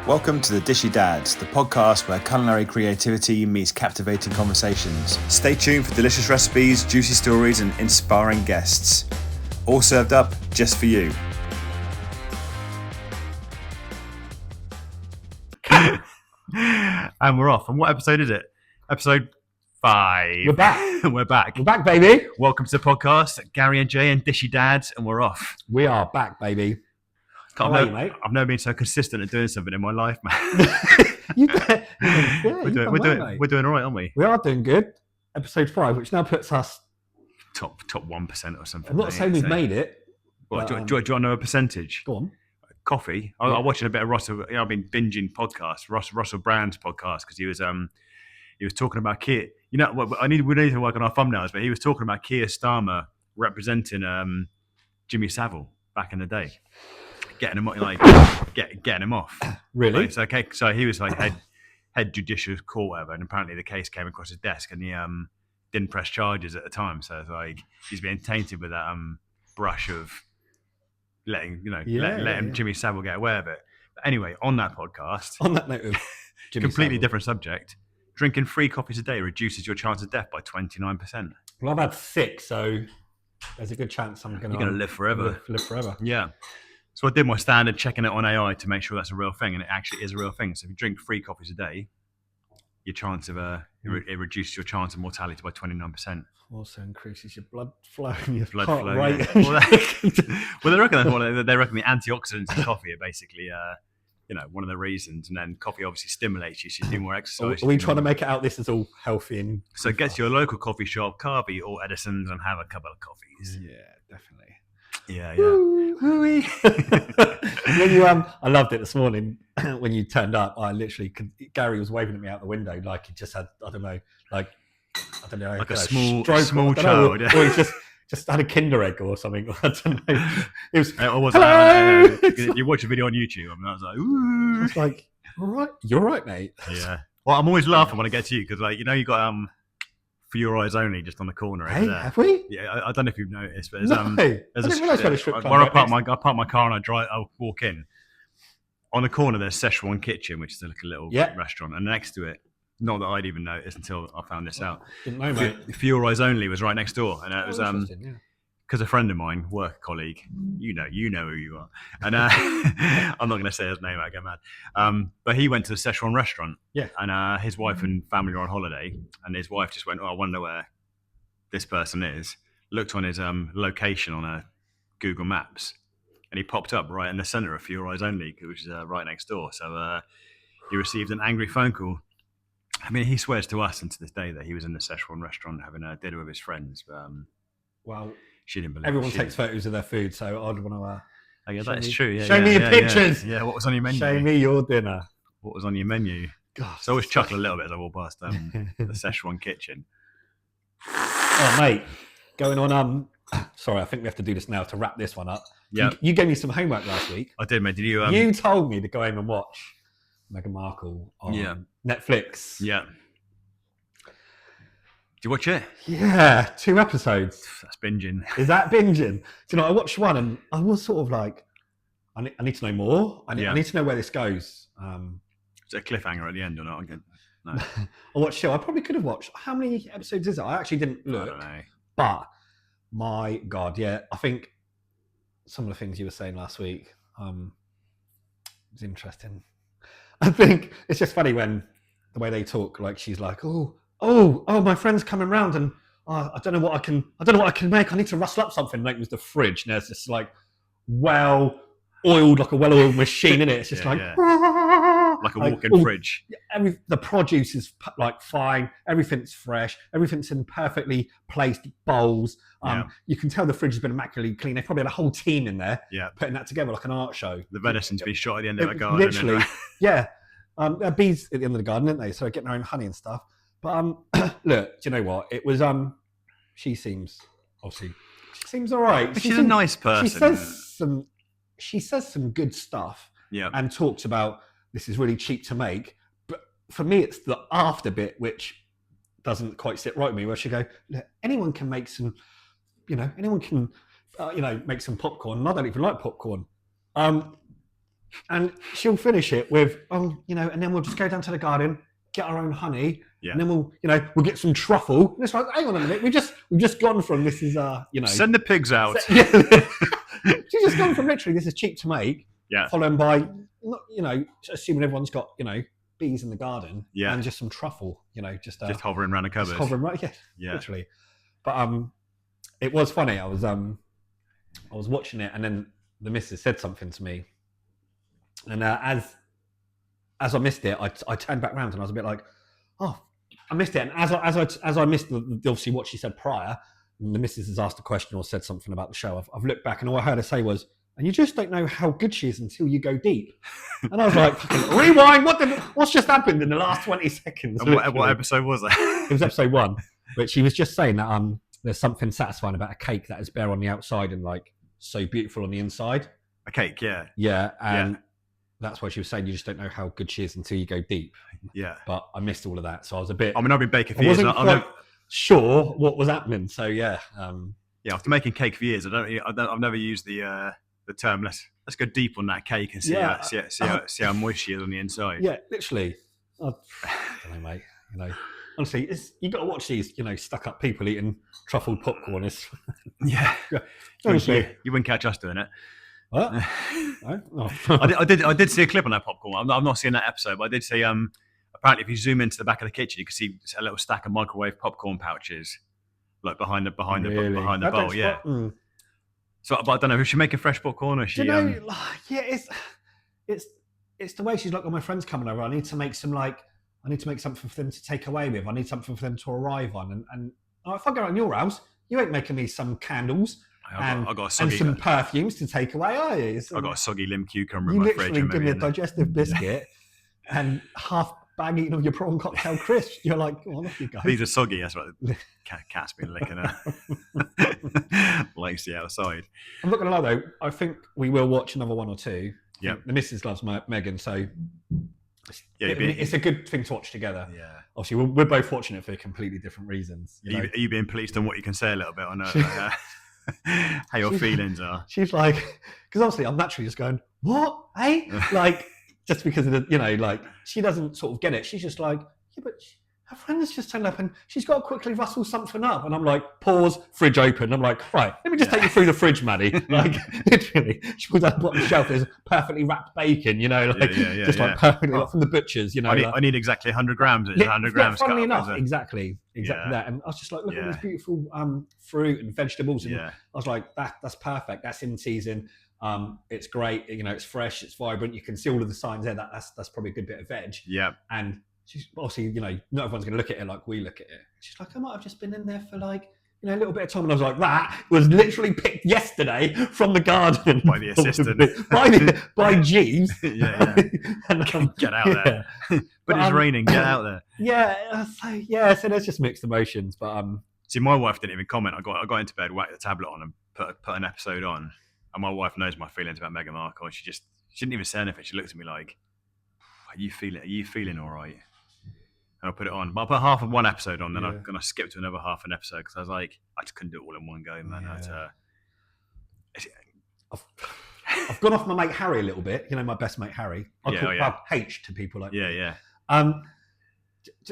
Welcome to the Dishy Dads, the podcast where culinary creativity meets captivating conversations. Stay tuned for delicious recipes, juicy stories, and inspiring guests. All served up just for you. And we're off. And what episode is it? Episode 5. We're back. We're back. We're back, baby. Welcome to the podcast, Gary and Jay and Dishy Dads, and we're off. We are back, baby. Mate? I've never been so consistent at doing something in my life, man. We're doing all right, aren't we? We are doing good. Episode 5, which now puts us Top 1% or something. I'm not saying we've made it. What, but, do you want to know a percentage? Go on. Coffee. I'm watching a bit of Russell. I've been binging podcasts, Russell Brand's podcast, because he was talking about Keir. You know, we need to work on our thumbnails, but he was talking about Keir Starmer representing Jimmy Savile back in the day, getting him off. Really? Right, so he was like head judicial court, whatever, and apparently the case came across his desk, and he didn't press charges at the time. So it's like he's being tainted with that brush of letting Jimmy Savile get away with it. But anyway, on that podcast, On that note of Jimmy completely Savile. different subject. Drinking 3 coffees a day reduces your chance of death by 29%. Well, I've had 6, so there's a good chance I'm going to live forever. Live forever. Yeah. So I did my standard checking it on AI to make sure that's a real thing, and it actually is a real thing. So if you drink 3 coffees a day, your chance of it reduces your chance of mortality by 29%. Also increases your blood flow and your Blood heart flow. rate. Yeah. Well, they reckon the antioxidants in coffee are basically one of the reasons, and then coffee obviously stimulates you, so you do more exercise. Are we trying to make it out this is all healthy and So get to your local coffee shop, Carby or Edison's, and have a couple of coffees. Yeah, definitely. Yeah. Woo-wee. When you I loved it this morning when you turned up. I literally Gary was waving at me out the window like he just had like a small stroke, child, or he just had a Kinder egg or something. I don't know. It was. You watch a video on YouTube, and I was like, ooh. I was like, all right, you're right, mate. Yeah. Well, I'm always laughing when I get to you because, you got For Your Eyes Only just on the corner over Hey, there. have we? Yeah, I don't know if you've noticed, but there's No, there's I didn't realise we had a strip club where I right park my car and I walk in. On the corner, there's Szechuan Kitchen, which is like a little restaurant, and next to it, not that I'd even noticed until I found this out. Didn't know, mate. For Your Eyes Only was right next door, and it was Interesting, because a friend of mine, work colleague, you know who you are, and I'm not going to say his name, I get mad. But he went to the Szechuan restaurant, and his wife and family were on holiday, and his wife just went, "Oh, I wonder where this person is." Looked on his location on a Google Maps, and he popped up right in the centre of For Your Eyes Only, which is right next door. So he received an angry phone call. I mean, he swears to us and to this day that he was in the Szechuan restaurant having a dinner with his friends. But, well, she didn't believe everyone it. takes photos of their food, so I'd want to. Oh, yeah, that is true. Yeah, show me your pictures. Yeah. What was on your menu? Show me your dinner. What was on your menu? God, So I always chuckle a little bit as I walk past the Szechuan kitchen. Oh, mate, going on. Sorry, I think we have to do this now to wrap this one up. Yeah, you gave me some homework last week. I did, mate. Did you? You told me to go home and watch Meghan Markle on Netflix. Yeah. Did you watch it? Yeah, 2 episodes. That's binging. Is that binging? Do you know, I watched one and I was sort of like, I need to know more. I need to know where this goes. Is it a cliffhanger at the end or not? No. I watched 2. I probably could have watched. How many episodes is it? I actually didn't look. I don't know. But my God, yeah, I think some of the things you were saying last week was interesting. I think it's just funny when the way they talk, like she's like, oh, my friend's coming round and I don't know what I can make. I need to rustle up something. Like it was the fridge, and there's this like well-oiled machine in it. It's just like a walk-in fridge. The produce is like fine. Everything's fresh. Everything's in perfectly placed bowls. You can tell the fridge has been immaculately clean. They probably had a whole team in there putting that together like an art show. The venison's been shot at the end of a garden. Literally, yeah. There are bees at the end of the garden, aren't they? So they're getting their own honey and stuff. But look, do you know what? It was she seems all right. She's a nice person. She says some good stuff. Yeah. And talks about this is really cheap to make. But for me, it's the after bit which doesn't quite sit right with me. Where she go, look, anyone can make some, make some popcorn. And I don't even like popcorn. And she'll finish it with, and then we'll just go down to the garden, get our own honey, and then we'll get some truffle. And it's like, hang on a minute, we've just gone from this is send the pigs out. She's just gone from literally this is cheap to make, followed by assuming everyone's got bees in the garden, and just some truffle, just hovering around a cupboard. Just hovering right, literally. But it was funny. I was watching it, and then the missus said something to me, and as I missed it, I turned back round and I was a bit like, oh, I missed it. And as I missed obviously what she said prior, and the missus has asked a question or said something about the show, I've looked back and all I heard her say was, and you just don't know how good she is until you go deep. And I was like, fucking rewind, what's just happened in the last 20 seconds? And what episode was that? It was episode 1. But she was just saying that there's something satisfying about a cake that is bare on the outside and like so beautiful on the inside. A cake, yeah. Yeah, and that's why she was saying you just don't know how good she is until you go deep. Yeah. But I missed all of that, so I was a bit... I mean, I've been baking for years. I wasn't quite sure what was happening, so yeah. After making cake for years, I've never used the term let's go deep on that cake and see how moist she is on the inside. Yeah, literally. I don't know, mate. Honestly, you got to watch these, stuck up people eating truffled popcorn. Honestly, you wouldn't catch us doing it. What? No? I did see a clip on that popcorn. I've not seen that episode, but I did see. Apparently, if you zoom into the back of the kitchen, you can see a little stack of microwave popcorn pouches, like behind the bowl. Yeah. So, but I don't know. Is she making fresh popcorn or is she? It's the way she's like, oh, my friend's coming over. I need to make something for them to take away with. I need something for them to arrive on. And if I go around your house, you ain't making me some candles and some perfumes to take away, are you? So I've got a soggy limb cucumber in my fridge. You literally give me a digestive biscuit and half bag eating of your prawn cocktail crisps. You're like, oh, off you go. These are soggy. That's what the cat's been licking her. Likes the outside. I'm not going to lie, though. I think we will watch another one or two. Yeah. The missus loves Megan, so... it's a good thing to watch together. Yeah. Obviously, we're both watching it for completely different reasons. Are you being policed on what you can say a little bit on how your feelings are? She's like, because obviously I'm naturally just going, what? Hey? Like, just because of the, she doesn't sort of get it. She's just like, yeah, but her friend's just turned up and she's got to quickly rustle something up. And I'm like, pause, fridge open. I'm like, right, let me just take you through the fridge, Maddie. Like, literally, she pulls out the bottom shelf, there's perfectly wrapped bacon, like perfectly from the butchers, I need exactly 100 grams. It's 100 grams. Funnily enough, exactly that. And I was just like, look at this beautiful fruit and vegetables. And I was like, that's perfect. That's in season. It's great. It's fresh. It's vibrant. You can see all of the signs there. That's probably a good bit of veg. Yeah. And she's obviously, not everyone's going to look at it like we look at it. She's like, I might have just been in there for a little bit of time. And I was like, that was literally picked yesterday from the garden. By the assistant. by Jeeves. Yeah. And, get out there. But it's raining. Get out there. Yeah. So there's just mixed emotions. But see, my wife didn't even comment. I got into bed, whacked the tablet on and put an episode on. And my wife knows my feelings about Meghan Markle. She didn't even say anything. She looked at me like, are you feeling all right? And I'll put it on. But I'll put half of one episode on, then I'm going to skip to another half an episode because I was like, I just couldn't do it all in one go, man. Yeah. I've gone off my mate Harry a little bit. My best mate Harry. I call H to people like me.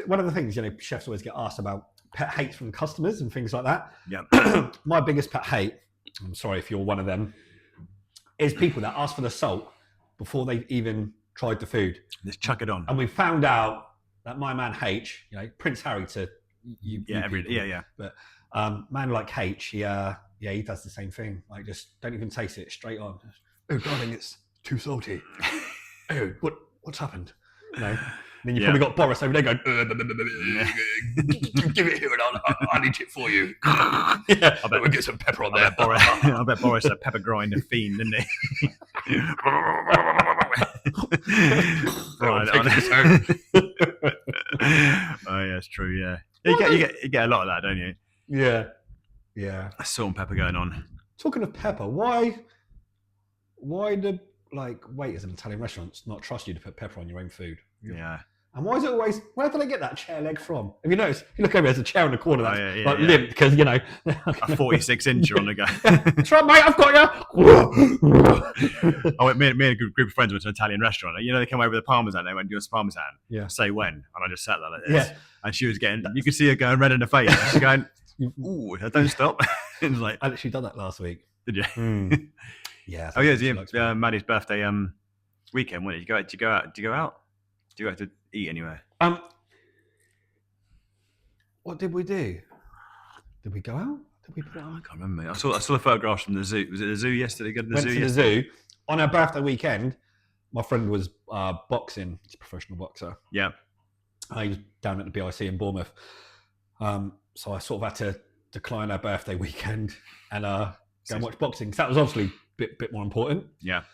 One of the things, chefs always get asked about pet hate from customers and things like that. Yeah. My biggest pet hate, I'm sorry if you're one of them, is people that ask for the salt before they've even tried the food. Just chuck it on. And we found out that my man H, Prince Harry to you. But man like H, he does the same thing. Like, just don't even taste it, straight on. Oh, darling, it's too salty. Oh, what's happened? Then you've probably got Boris over there going, give it here and I'll eat it for you. I bet we'll get some pepper on there. I bet Boris a pepper grinder fiend, didn't he? Oh yeah, it's true. Yeah, you get a lot of that, don't you? Yeah. Salt and pepper going on. Talking of pepper, why do waiters in Italian restaurants not trust you to put pepper on your own food? Yeah. And why is it always, where do they get that chair leg from? Have you noticed? You look over, there's a chair in the corner that's limp because, you know. A 46-incher on the go. That's right, mate, I've got you. Me and a group of friends went to an Italian restaurant. You know, they come over with a Parmesan. They went, do us Parmesan. Yeah. Say when. And I just sat there like this. Yeah. And she was getting, you could see her going red in the face. She's going, ooh, don't stop. It was like, I literally done that last week. Did you? Yeah. Oh, yeah, it was Maddie's birthday weekend, wasn't it? Did you go out? Do you go out to eat anywhere? What did we do? Did we go out? Did we put it on? I can't remember. I saw the photographs from the zoo. Was it the zoo yesterday? Went to the zoo. On our birthday weekend, my friend was boxing. He's a professional boxer. Yeah. He was down at the BIC in Bournemouth. So I sort of had to decline our birthday weekend and go and watch boxing. Because that was obviously a bit more important. Yeah.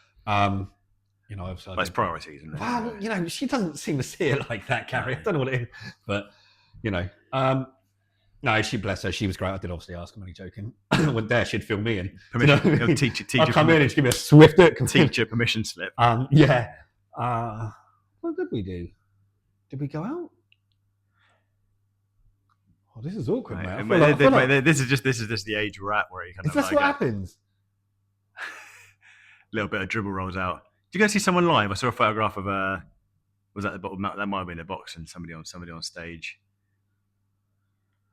You know, obviously, it's priorities, isn't it? Well, you know, she doesn't seem to see it like that, Carrie. I don't know what it is, but you know, no, she bless her. She was great. I did obviously ask. I'm only joking. I went there, she'd film me in. Permission, you know? teacher. I'd come in and she'd give me a swift look. Teacher permission slip. Yeah. What did we do? Did we go out? Oh, this is awkward, mate. This is just the age we're at, where you kind of. Is this what happens? A little bit of dribble rolls out. Did you go see someone live? I saw a photograph of was that the bottom? That might have been the box and somebody on stage.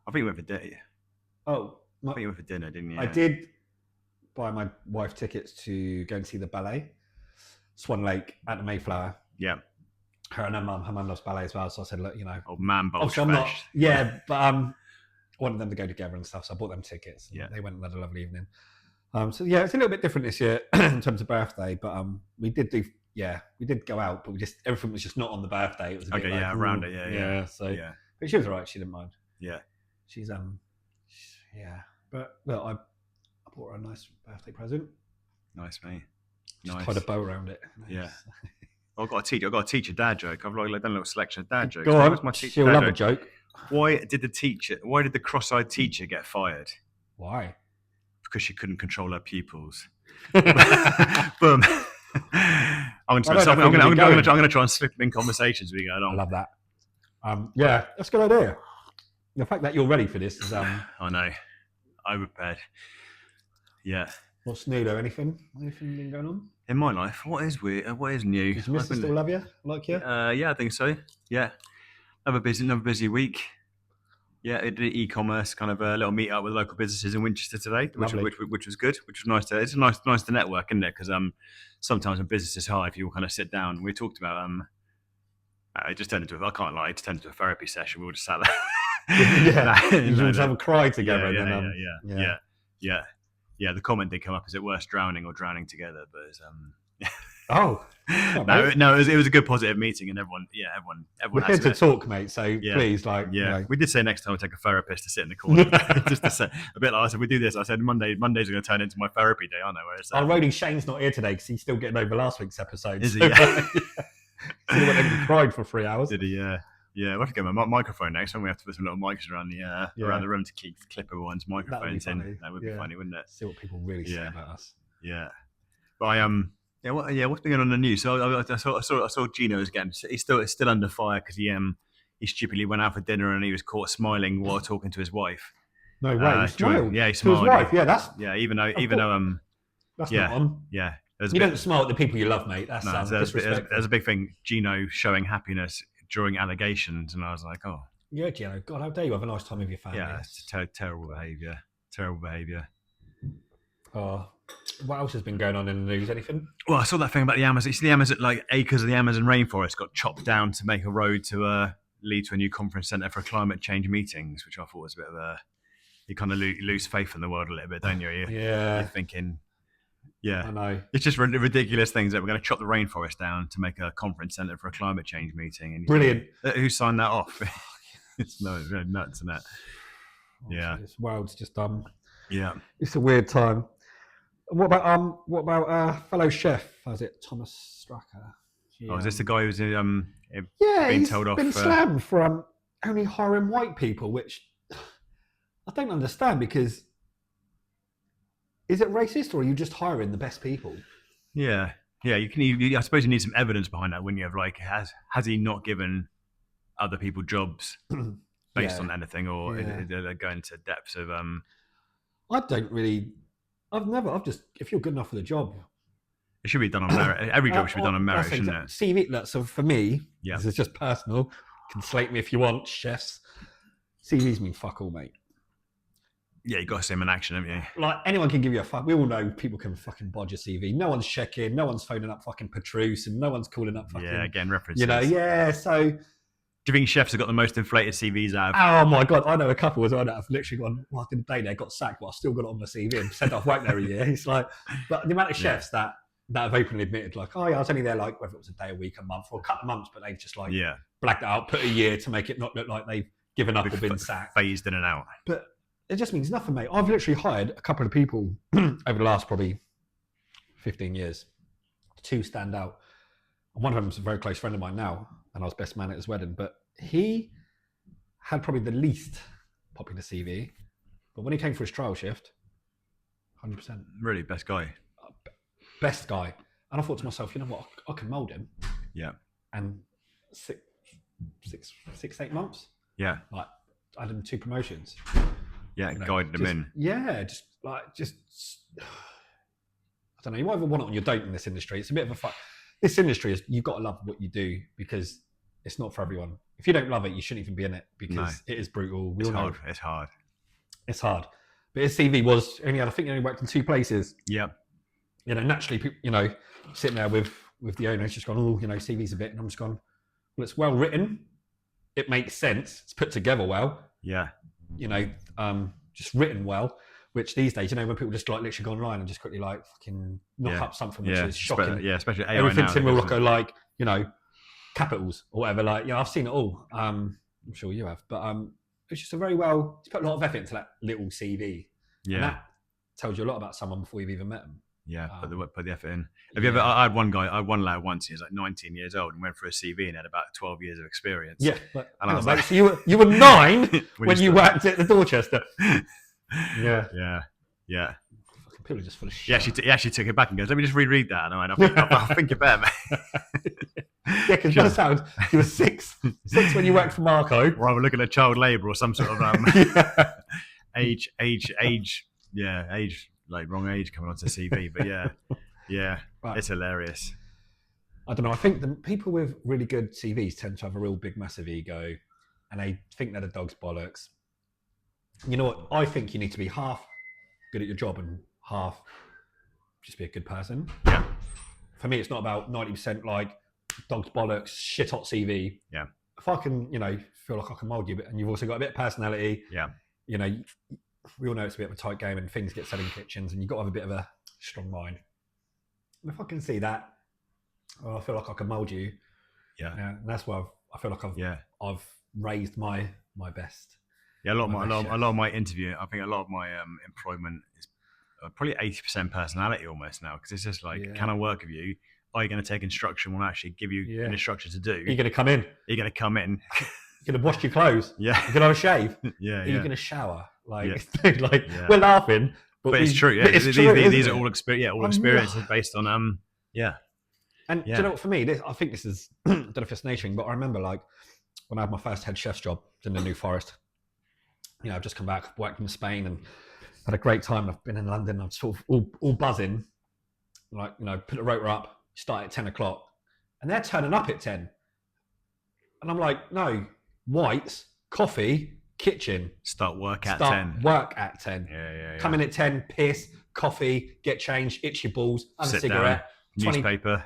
I think you went for dinner. Oh, I think you went for dinner, didn't you? I did buy my wife tickets to go and see the ballet, Swan Lake at the Mayflower. Yeah. Her and her mum loves ballet as well, so I said, look, you know. Oh, man, bulge I'm not. Yeah, but I wanted them to go together and stuff, so I bought them tickets. And they went and had a lovely evening. So yeah, it's a little bit different this year in terms of birthday, but we did go out, but everything was just not on the birthday. It was a bit around it, yeah. So, but she was alright. She didn't mind. Yeah, she's but look, I bought her a nice birthday present. Nice, mate. Just tied a bow around it. Yeah. I've got to teach a dad joke. I've done a little selection of dad jokes. Go on. She'll love a joke. Why did the cross-eyed teacher get fired? Why? Because she couldn't control her pupils. Boom. I'm going to try and slip in conversations as we go along. I love that. Yeah, that's a good idea. The fact that you're ready for this is. I know. I'm prepared. Yeah. What's new though? Anything been going on? In my life, what is weird? What is new? Does your missus still love you? Like you? Yeah, I think so. Yeah. Another busy week. Yeah, I did e-commerce, kind of a little meet up with local businesses in Winchester today, which was good, which was nice it's nice to network, isn't it? Because sometimes when business is hard, if you all kind of sit down, we talked about it just turned into a therapy session. We all just sat there. You just have a cry together. Yeah. The comment did come up: is it worse drowning or drowning together? But it's, no, it was a good positive meeting, and everyone. We're here to talk, mate. So please, you know. We did say next time we'll take a therapist to sit in the corner, just to say a bit like I said. We do this. I said Mondays are going to turn into my therapy day, aren't they? Whereas roadie Shane's not here today because he's still getting over last week's episode. Is he? He went and cried for 3 hours. Did he? Yeah. We'll have to get my microphone next time. We have to put some little mics around the room to clip everyone's microphones in. That would be funny, wouldn't it? See what people really say about us. Yeah. But what's been on the news? So I saw Gino's again. He's still under fire because he stupidly went out for dinner and he was caught smiling while talking to his wife. No way. He smiled. He smiled. To his wife. Yeah, that's. Yeah, even though that's not on. Yeah. You don't smile at the people you love, mate. That's disrespectful. There's a big thing. Gino showing happiness during allegations, and I was like, oh. Yeah, Gino. God, how dare you have a nice time with your family? Yeah, it's terrible behaviour. Terrible behaviour. Oh, what else has been going on in the news? Anything? Well, I saw that thing about the Amazon. You see the Amazon, like acres of the Amazon rainforest got chopped down to make a road to lead to a new conference centre for climate change meetings, which I thought was a bit of a. You kind of lose faith in the world a little bit, don't you? You're thinking. Yeah, I know. It's just ridiculous things that we're going to chop the rainforest down to make a conference centre for a climate change meeting. And brilliant. Who signed that off? It's really nuts, isn't it? Yeah. This world's just Yeah. It's a weird time. What about fellow chef? How's it, Thomas Straka? Is this the guy who's been told off? He's been slammed for only hiring white people, which I don't understand because. Is it racist, or are you just hiring the best people? Yeah. I suppose you need some evidence behind that, wouldn't you? Of like, has he not given other people's jobs based Yeah. on anything, or Yeah. they're going to depths of I don't really. I've just, if you're good enough for the job, it should be done on merit. Every job should be done on merit, shouldn't it? CV. Look, so for me, Yeah. this is just personal. You can slate me if you want, chefs. CVs mean fuck all, mate. Yeah, you got to see them in action, haven't you? Like, anyone can give you a fuck. We all know people can fucking bodge a CV. No one's checking. No one's phoning up fucking Petrus, and no one's calling up fucking. Yeah, again, references. You know, yeah. So, do you think chefs have got the most inflated CVs out of? oh my god, I know a couple as well that have literally gone. Well, I did a day there, got sacked, but I still got it on my CV and said I've worked there a year. It's like, but the amount of chefs that have openly admitted, like, oh yeah, I was only there like whether it was a day, a week, a month, or a couple of months, but they've just like blacked it out, put a year to make it not look like they've given up or been sacked, phased in and out. But it just means nothing, mate. I've literally hired a couple of people over the last probably 15 years to stand out. And one of them's a very close friend of mine now, and I was best man at his wedding. But he had probably the least popular CV. But when he came for his trial shift, 100%. Really, best guy. Best guy. And I thought to myself, you know what? I can mould him. Yeah. And 8 months. Yeah. Like, I had him 2 promotions. Yeah, you know, guided them in. Yeah, I don't know. You either want it or you don't in this industry. It's a bit of a fuck. This industry is, you've got to love what you do because it's not for everyone. If you don't love it, you shouldn't even be in it because it is brutal. It's hard. It's hard. It's hard. But his CV was I think he only worked in 2 places. Yeah. You know, naturally, you know, sitting there with the owner, it's just gone, oh, you know, CV's a bit, and I'm just gone, well, it's well written. It makes sense. It's put together well. Yeah. You know, just written well, which these days, you know, when people just like literally go online and just quickly like fucking knock up something, which is shocking. Especially AI everything's now, in Morocco, like, you know, capitals or whatever. Like, yeah, I've seen it all. I'm sure you have, but it's just it's put a lot of effort into that little CV. Yeah. And that tells you a lot about someone before you've even met them. Yeah, put the effort in. Have you ever? I had one lad once. He was like 19 years old and went for a CV and had about 12 years of experience. Yeah, but, and I was like, so you were 9 when you worked at the Dorchester. Yeah. People are just full of shit. He actually took it back and goes, "Let me just reread that." And I went, "I think you better, mate." Yeah, because by the sound, you were 6 when you worked for Marco. Or I was looking at child labour or some sort of age. Like wrong age coming onto CV, but right. It's hilarious. I don't know. I think the people with really good CVs tend to have a real big, massive ego, and they think they're the dog's bollocks. You know what? I think you need to be half good at your job and half just be a good person. Yeah. For me, it's not about 90% like dog's bollocks, shit hot CV. Yeah. If I can, you know, feel like I can mould you, and you've also got a bit of personality. Yeah. You know, we all know it's a bit of a tight game and things get said in kitchens and you've got to have a bit of a strong mind. And if I can see that, I feel like I can mould you. Yeah. And that's why I feel like I've raised my best. Yeah, a lot of my interview, I think a lot of my employment is probably 80% personality almost now, because it's just like, can I work with you? Are you going to take instruction? Will I actually give you an instruction to do? Are you going to come in? You're going to come in. You're going to wash your clothes? Yeah. You're going to have a shave? Yeah. Are you going to shower? We're laughing. But it's true. Yeah. These are all experiences based on, And do you know what, for me, I think this is, I don't know if it's naturing, but I remember like when I had my first head chef's job in the New Forest, you know, I've just come back, worked in Spain and had a great time. I've been in London, I'm sort of all buzzing, like, you know, put the rotor up, start at 10 o'clock, and they're turning up at 10. And I'm like, no, whites, coffee, kitchen. Start work at 10. Yeah. Come in at 10, piss, coffee, get changed, itch your balls, have a cigarette. Down, newspaper,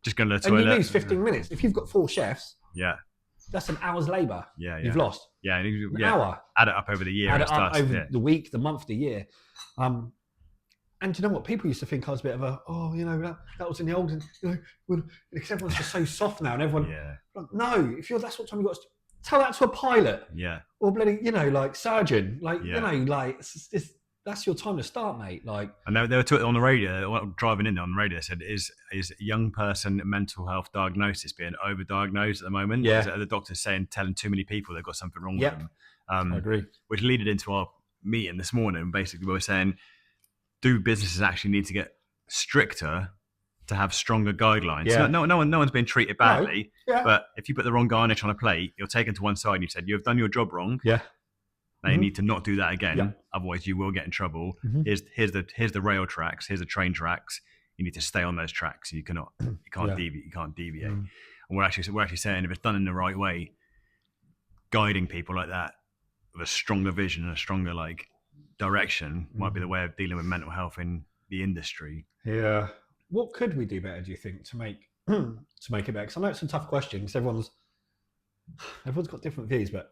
just going to the toilet. And you lose 15 minutes. If you've got 4 chefs, that's an hour's labour you've lost. Yeah, an hour. Add it up over the year. Add it up over the week, the month, the year. And do you know what? People used to think I was a bit of that was in the old, because everyone's just so soft now, and everyone, like, no, that's what time you got to tell that to a pilot. Yeah. Or bloody, like surgeon, that's your time to start, mate. Like, and they were talking on the radio, driving in on the radio, they said, is young person mental health diagnosis being overdiagnosed at the moment? Yeah. The doctor's telling too many people they've got something wrong with them. I agree. Which led into our meeting this morning. Basically, we were saying, do businesses actually need to get stricter to have stronger guidelines. Yeah. No one's been treated badly. No. Yeah. But if you put the wrong garnish on a plate, you're taken to one side and you said, you've done your job wrong. Yeah. Now you need to not do that again. Yeah. Otherwise you will get in trouble. Mhm. Here's the rail tracks. Here's the train tracks. You need to stay on those tracks. You can't deviate. You can't deviate. And we're actually saying if it's done in the right way, guiding people like that with a stronger vision and a stronger like direction might be the way of dealing with mental health in the industry. Yeah. What could we do better, do you think, to make it better? Because I know it's a tough question because everyone's got different views, but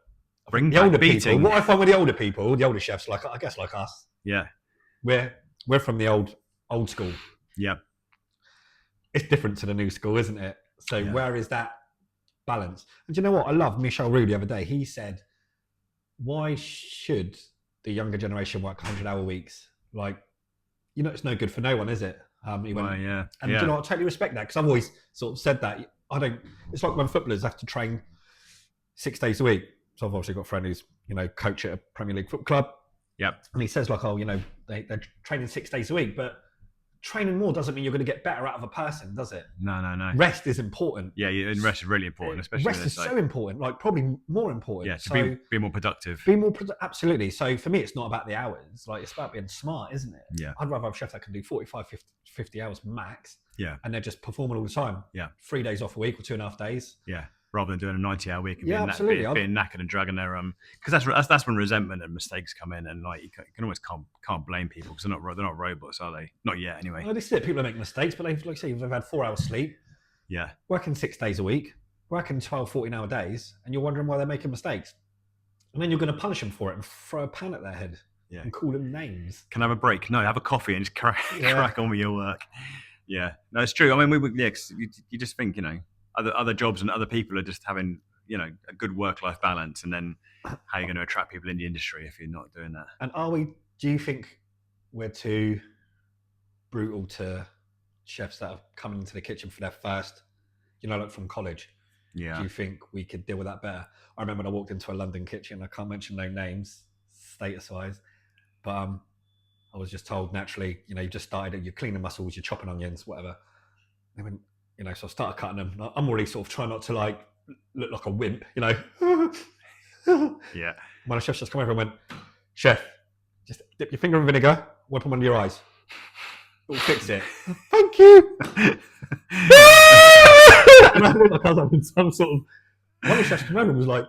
Bring the back older beating. people, what I find with the older people, the older chefs, like I guess like us, Yeah. we're from the old school. Yeah. It's different to the new school, isn't it? So where is that balance? And do you know what? I love Michel Roux the other day. He said, why should the younger generation work 100-hour weeks? Like, it's no good for no one, is it? He went, yeah. And do you know, I totally respect that because I've always sort of said that. It's like when footballers have to train 6 days a week. So I've obviously got a friend who's, coach at a Premier League football club. Yep. And he says like, they're training 6 days a week, but training more doesn't mean you're going to get better out of a person, does it? No. Rest is important. Yeah, and rest is really important, especially rest is so important, like probably more important. Yeah, to be more productive. Absolutely. So for me, it's not about the hours. Like it's about being smart, isn't it? Yeah. I'd rather have a chef that can do 45, 50 hours max. Yeah. And they're just performing all the time. Yeah. 3 days off a week or 2.5 days. Yeah. Rather than doing a 90-hour week and being knackered and dragging their because that's when resentment and mistakes come in, and like you can always can't blame people because they're not robots, are they? Not yet, anyway. Well, this is it. People make mistakes, but they've had 4 hours sleep. Yeah. Working 6 days a week, working 12, 14-hour days, and you're wondering why they're making mistakes. And then you're going to punish them for it and throw a pan at their head and call them names. Can I have a break? No, have a coffee and just crack on with your work. Yeah. No, it's true. I mean, you just think, other jobs and other people are just having, a good work-life balance, and then how are you going to attract people in the industry if you're not doing that? And do you think we're too brutal to chefs that are coming into the kitchen for their first, like from college? Yeah. Do you think we could deal with that better? I remember when I walked into a London kitchen, I can't mention no names, status-wise, but I was just told naturally, you just started, you're cleaning muscles, you're chopping onions, whatever. They went, so I started cutting them. I'm already sort of trying not to like look like a wimp, Yeah. When a chef just come over and went, chef, just dip your finger in vinegar, wipe them under your eyes. It'll fix it. Thank you. And I looked like I was having some sort of. One of the chefs came over and was like,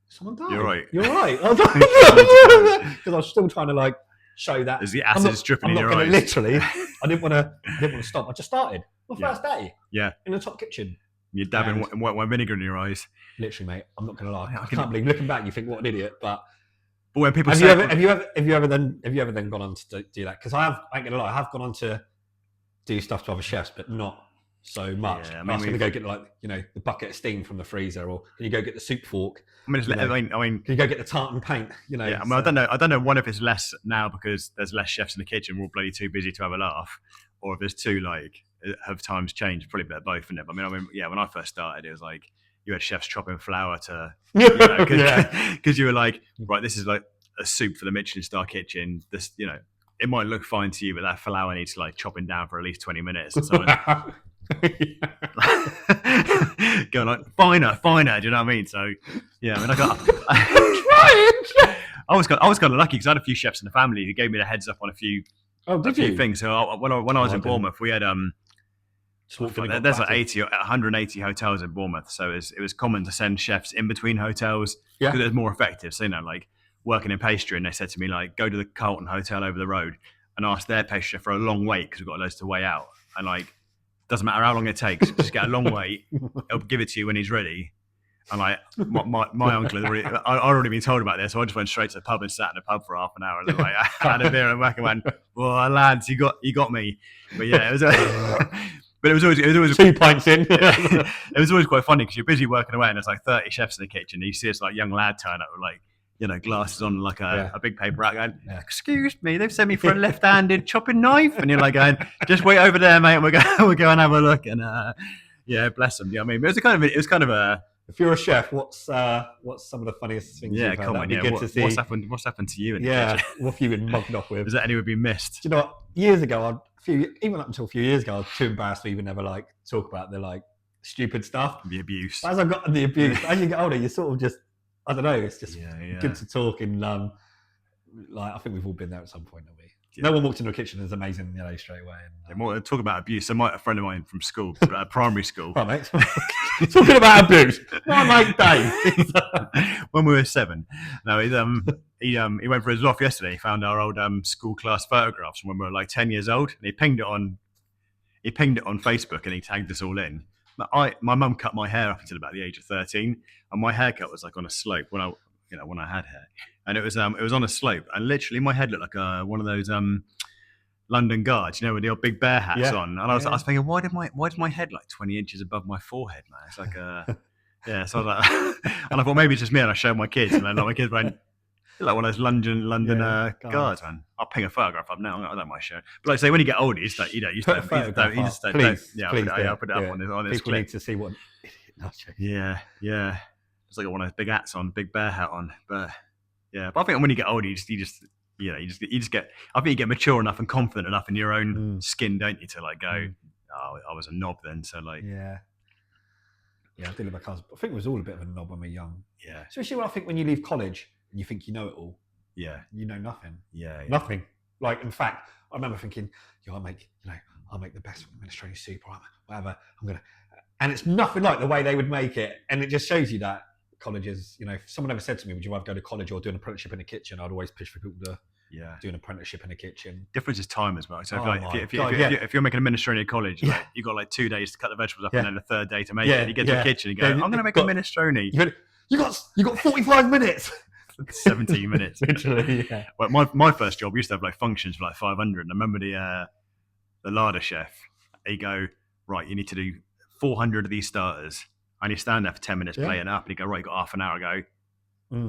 "Someone died. You're right. You're right." Because I was still trying to like show that. There's the acids dripping in your eyes. Literally, I didn't want to stop. I just started. My first day. Yeah. In the top kitchen. You're dabbing white wine vinegar in your eyes. Literally, mate. I'm not going to lie. I can't believe. Looking back, you think what an idiot. But when people have you ever then gone on to do that? Because I ain't going to lie. I have gone on to do stuff to other chefs, but not so much. Yeah, I was going to go get the bucket of steam from the freezer, or can you go get the soup fork? I mean, can you go get the tartan paint? Yeah, I mean, I don't know. One, if it's less now because there's less chefs in the kitchen, we're all bloody too busy to have a laugh, or if there's two, like, have times changed? Probably a bit of both, isn't it? But I mean, yeah, when I first started, it was like you had chefs chopping flour to, because you were like, right, this is like a soup for the Michelin star kitchen. This, it might look fine to you, but that flour needs like chopping down for at least 20 minutes. And so going like finer. Do you know what I mean? So yeah, I mean, I was kind of lucky because I had a few chefs in the family who gave me the heads up on a few things. So when I was in Bournemouth, we had there's like 180 hotels in Bournemouth, so it was common to send chefs in between hotels because it was more effective. So like working in pastry, and they said to me like, go to the Carlton Hotel over the road and ask their pastry chef for a long wait because we've got loads to weigh out, and like doesn't matter how long it takes, just get a long wait. He'll give it to you when he's ready. And like my uncle had already been told about this, so I just went straight to the pub and sat in the pub for half an hour. And like, I had a beer and back and went, "Well, lads, you got me." But yeah, it was. But it was always 2 pints in. It was always quite funny because you're busy working away and there's like 30 chefs in the kitchen. And you see this like young lad turn up with like glasses on, like a big paper rack, going, "Excuse me, they've sent me for a left-handed chopping knife," and you're like going, "Just wait over there, mate, and we'll go and have a look." And yeah, bless them. Yeah, I mean, it was kind of a. If you're a chef, what's some of the funniest things you've had? Come on, good to see. What's happened to you in the kitchen? What have you been mugged off with? Is there any would be missed? Do you know what? Years ago, even up until a few years ago, I was too embarrassed to even ever like talk about the like stupid stuff. The abuse. But as I've got the abuse, as you get older, you sort of just, I don't know, it's just Yeah. good to talk in, like, I think we've all been there at some point, haven't we? Yeah. No one walked into a kitchen and is amazing, straight away. And, More talk about abuse. So a friend of mine from school, primary school. Right, mate. Talking about abuse. My mate Dave. When we were 7. No, he went for his loft yesterday. He found our old school class photographs from when we were like 10 years old, and he pinged it on Facebook, and he tagged us all in. My mum cut my hair up until about the age of 13, and my haircut was like on a slope when I had hair, and it was on a slope, and literally my head looked like one of those London guards, with the old big bear hats on. And I was thinking, why did my head like 20 inches above my forehead, man? It's like yeah. So I was like, and I thought maybe it's just me, and I showed my kids, and then like my kids went, "You're like one of those London guards, man." I'll ping a photograph up now. I don't mind showing. But like I say, when you get older, you just don't. I'll put it up on this People clip. need to see what. Yeah. It's like got one of those big hats on, big bear hat on. But yeah, but I think when you get older, you just get. I think you get mature enough and confident enough in your own skin, don't you, to like go, "Oh, I was a knob then." So like, yeah, I did with my cousins. I think it was all a bit of a knob when we were young. Yeah. Especially when I think when you leave college and you think you know it all. Yeah. You know nothing. Yeah. Nothing. Like, in fact, I remember thinking, I'll make the best Mediterranean soup or whatever. And it's nothing like the way they would make it. And it just shows you that colleges, if someone ever said to me, would you rather go to college or do an apprenticeship in a kitchen? I'd always push for people to do an apprenticeship in a kitchen. Difference is time as well. So if you're making a Mediterranean college, you've got like 2 days to cut the vegetables up and then a third day to make it. You get to the kitchen and go, I'm going to make a minestrone. You got 45 minutes. 17 minutes. Literally, yeah. Well, my first job, we used to have like functions for like 500. And I remember the larder chef, he'd go, right, you need to do 400 of these starters. And you stand there for 10 minutes playing up, and you go, right, you got half an hour. I go,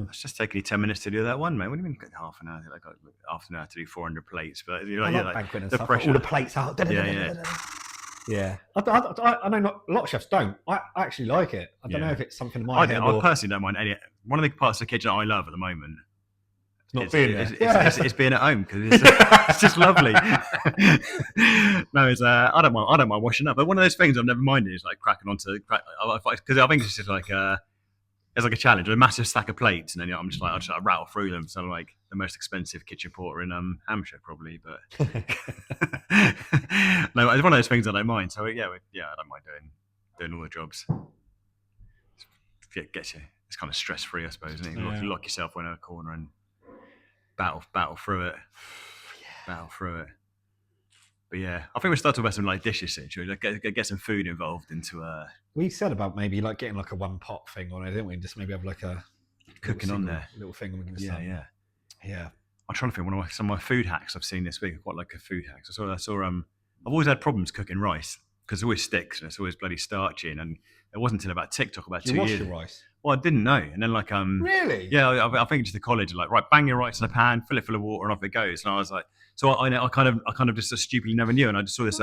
it's just taking you 10 minutes to do that one, mate. What do you mean half an hour? Like half an hour to do 400 plates. But you're like the pressure. All the plates out. Yeah. I know not a lot of chefs don't. I actually like it. I don't know if it's something in my head. I personally don't mind any. One of the parts of the kitchen I love at the moment. It's being at home because it's just lovely. No, I don't mind washing up. But one of those things I've never minded is like cracking onto because I think it's just like it's like a challenge, a massive stack of plates, and then I'm just like I rattle through them. So I'm like the most expensive kitchen porter in Hampshire probably, but no, it's one of those things I don't mind. So yeah, I don't mind doing all the jobs. It gets you. It's kind of stress free, I suppose, isn't it? You lock yourself in a corner and battle through it. Battle through it. But yeah, I think we start talking about some like dishes situation. Like get some food involved into We said about maybe like getting like a one pot thing on it, didn't we? And just maybe have like a cooking on there little thing. And we can yeah. I'm trying to think some of my food hacks I've seen this week. I've got like a food hack. I saw I've always had problems cooking rice because it always sticks and it's always bloody starchy. And it wasn't until about TikTok about 2 years. You wash your rice? Well, I didn't know. And then like really? Yeah, I think just the college like, right, bang your rice in a pan, fill it full of water, and off it goes. And I was like, so I kind of just stupidly never knew. And I just saw this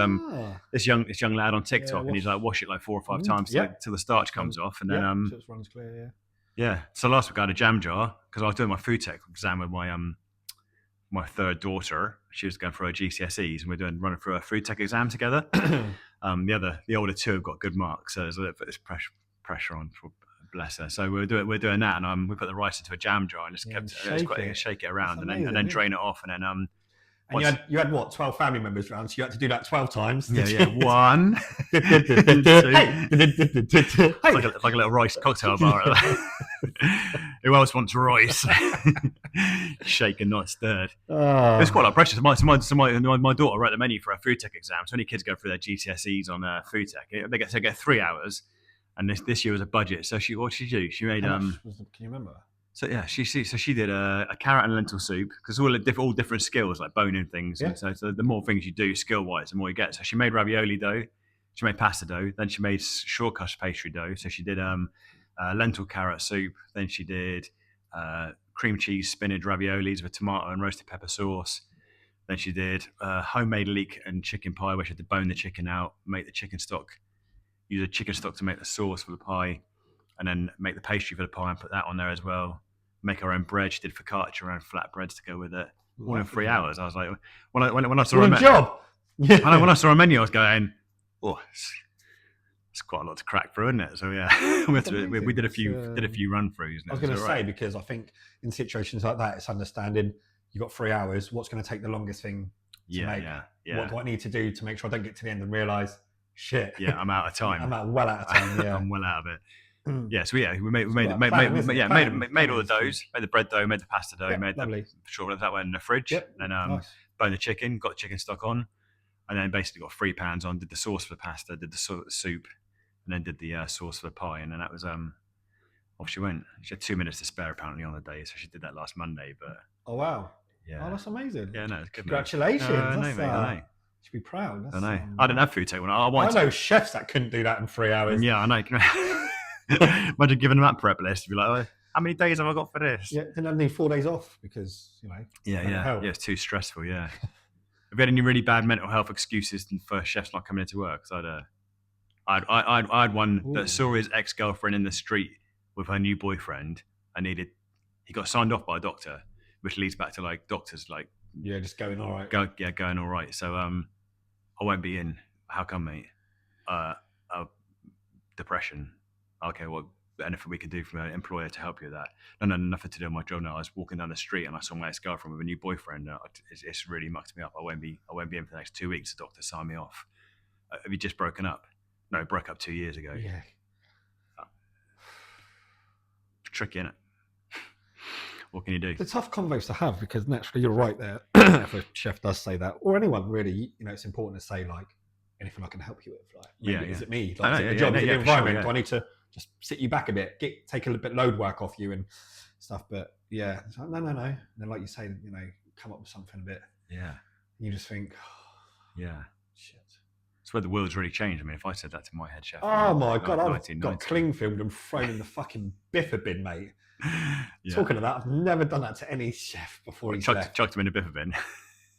this young lad on TikTok, and he's like wash it like 4 or 5 times till the starch comes off, and then so it runs clear. Yeah. So last week I had a jam jar because I was doing my food tech exam with my third daughter. She was going for her GCSEs, and we're running through a food tech exam together. The older two have got good marks, so there's a little bit of pressure on. Bless her. So we're doing that, and we put the rice into a jam jar and just kept shake it around, and then drain it off, and then And you had what, 12 family members around, so you had to do that 12 times. Yeah. 1, 2. It's like a little rice cocktail bar. Who else wants rice? Shaken, not stirred. It's quite like precious. My daughter wrote the menu for her food tech exam. So many kids go through their GCSEs on food tech. They get 3 hours. And this year was a budget. So what did she do? She made can you remember? So yeah, she did a carrot and lentil soup because all different skills like boning things. Yeah. And so the more things you do skill wise, the more you get. So she made ravioli dough, she made pasta dough, then she made shortcrust pastry dough. So she did lentil carrot soup. Then she did cream cheese spinach raviolis with tomato and roasted pepper sauce. Then she did homemade leek and chicken pie, where she had to bone the chicken out, make the chicken stock. Use a chicken stock to make the sauce for the pie, and then make the pastry for the pie and put that on there as well. Make her own bread. She did focaccia, her own flat breads to go with it. All in 3 hours. I was like, when I saw her, job. Yeah. And when I saw a menu, I was going, "Oh, it's quite a lot to crack through, isn't it?" So yeah, we did a few run throughs. I was going to say, because I think in situations like that, it's understanding you've got 3 hours. What's going to take the longest thing to make? Yeah. What do I need to do to make sure I don't get to the end and realise, shit? Yeah, I'm out of time. well out of time. Yeah, I'm well out of it. Yeah, so we made all the doughs, made the bread dough, made the pasta dough, made the short that went in the fridge, and nice. Boned the chicken, got the chicken stock on, and then basically got 3 pans on, did the sauce for the pasta, did the soup, and then did the sauce for the pie, and then that was off she went. She had 2 minutes to spare apparently on the day, so she did that last Monday. But oh wow, yeah, oh that's amazing. Yeah, no, it's good. Congratulations, I know, mate. I know. Should be proud. I know. I didn't have food take one. I know chefs that couldn't do that in 3 hours. Yeah, I know. Imagine giving them that prep list. Be like, oh, how many days have I got for this? Yeah, then I need 4 days off because Yeah, it's too stressful. Yeah. Have you had any really bad mental health excuses for chefs not coming into work? Because I had one that saw his ex-girlfriend in the street with her new boyfriend and he got signed off by a doctor, which leads back to like doctors like just going all right. Going all right. So I won't be in. How come, mate? Depression. Okay, well, anything we can do from an employer to help you with that? No, nothing to do with my job. No, I was walking down the street and I saw my ex-girlfriend with a new boyfriend. It's really mucked me up. I won't be in for the next 2 weeks. The doctor signed me off. Have you just broken up? No, broke up 2 years ago. Yeah. Tricky, innit? What can you do? It's a tough convos to have because naturally you're right there. If a chef does say that, or anyone really, it's important to say like anything I can help you with. Like, is it me? Like, is it the job? Is it the environment? Do I need to just sit you back a bit, take a little bit load work off you and stuff? But yeah, it's like, no. And then like you say, come up with something a bit. Yeah. You just think, yeah, shit. It's where the world's really changed. I mean, if I said that to my head chef, oh my god, I've got cling filmed and thrown in the fucking biffa bin, mate. Yeah. Talking of that, I've never done that to any chef before. Chucked him in a biffa bin.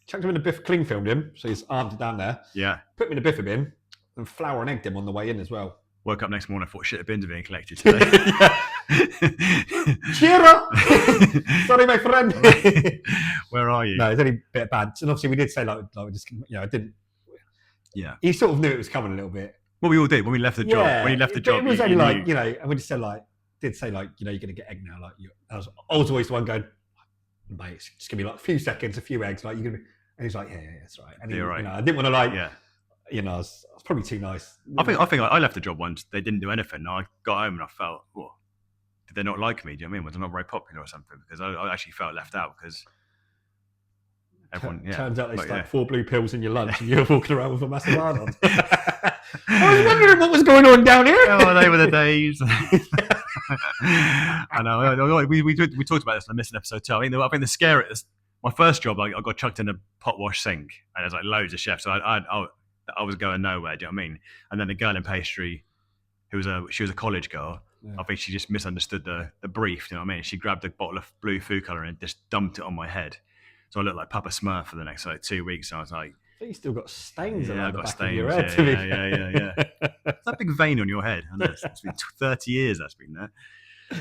Chucked him in a biff, cling filmed him, so his arms are down there. Yeah. Put me in a biffa bin and flour and egged him on the way in as well. Woke up next morning, I thought shit, the bins are being collected today. Cheer up! Sorry, my friend. Where are you? No, it's only a bit bad. And obviously, we did say like just I didn't. Yeah. He sort of knew it was coming a little bit. Well, we all did when we left the job. Yeah, when he left the job, it was only like and we just said like, you're going to get egg now. Like I was always the one going, mate, it's just going to be like a few seconds, a few eggs. Like you're going to, and he's like, yeah, that's right. And you're right. I didn't want to like, I was probably too nice. I think I left the job once. They didn't do anything. I got home and I felt, well, did they not like me? Do you know what I mean? Was I not very popular or something? Because I actually felt left out because everyone. Turns out they stuck 4 blue pills in your lunch and you're walking around with a massive hard on. I was wondering what was going on down here. Oh, they were the days. I know. We talked about this in the missing episode too. I think the scariest. My first job, I got chucked in a pot wash sink, and there's like loads of chefs. So I was going nowhere. Do you know what I mean? And then the girl in pastry, she was a college girl. Yeah. I think she just misunderstood the brief. Do you know what I mean? She grabbed a bottle of blue food colour and just dumped it on my head. So I looked like Papa Smurf for the next 2 weeks. And I was like, you still got stains around the back stains, of your head. Yeah. It's that big vein on your head. I know, it's been 30 years that's been there.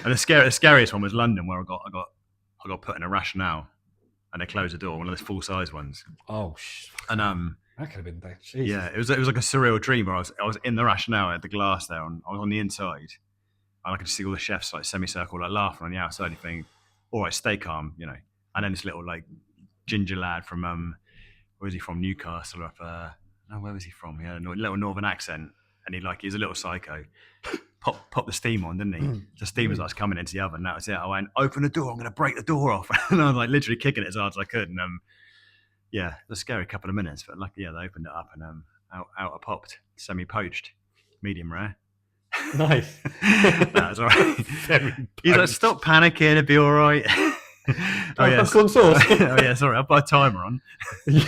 And the scariest one was London, where I got put in a rationale, and they closed the door. One of those full size ones. Oh, and that could have been there. Yeah, it was like a surreal dream where I was in the rationale at the glass there, and I was on the inside, and I could see all the chefs like semicircle, like laughing on the outside. And think, all right, stay calm, And then this little like ginger lad from where was he from? Newcastle up. No, where was he from? He had a little northern accent, and he's a little psycho. Pop the steam on, didn't he? The steam starts coming into the oven. That was it. I went, open the door. I'm going to break the door off. And I was like literally kicking it as hard as I could. And it was a scary couple of minutes, but luckily, they opened it up and out I popped, semi-poached, medium rare. Nice. That was all right. He's like, stop panicking. It'll be all right. Popcorn sauce. Oh yeah, sorry. I'll put a timer on. We're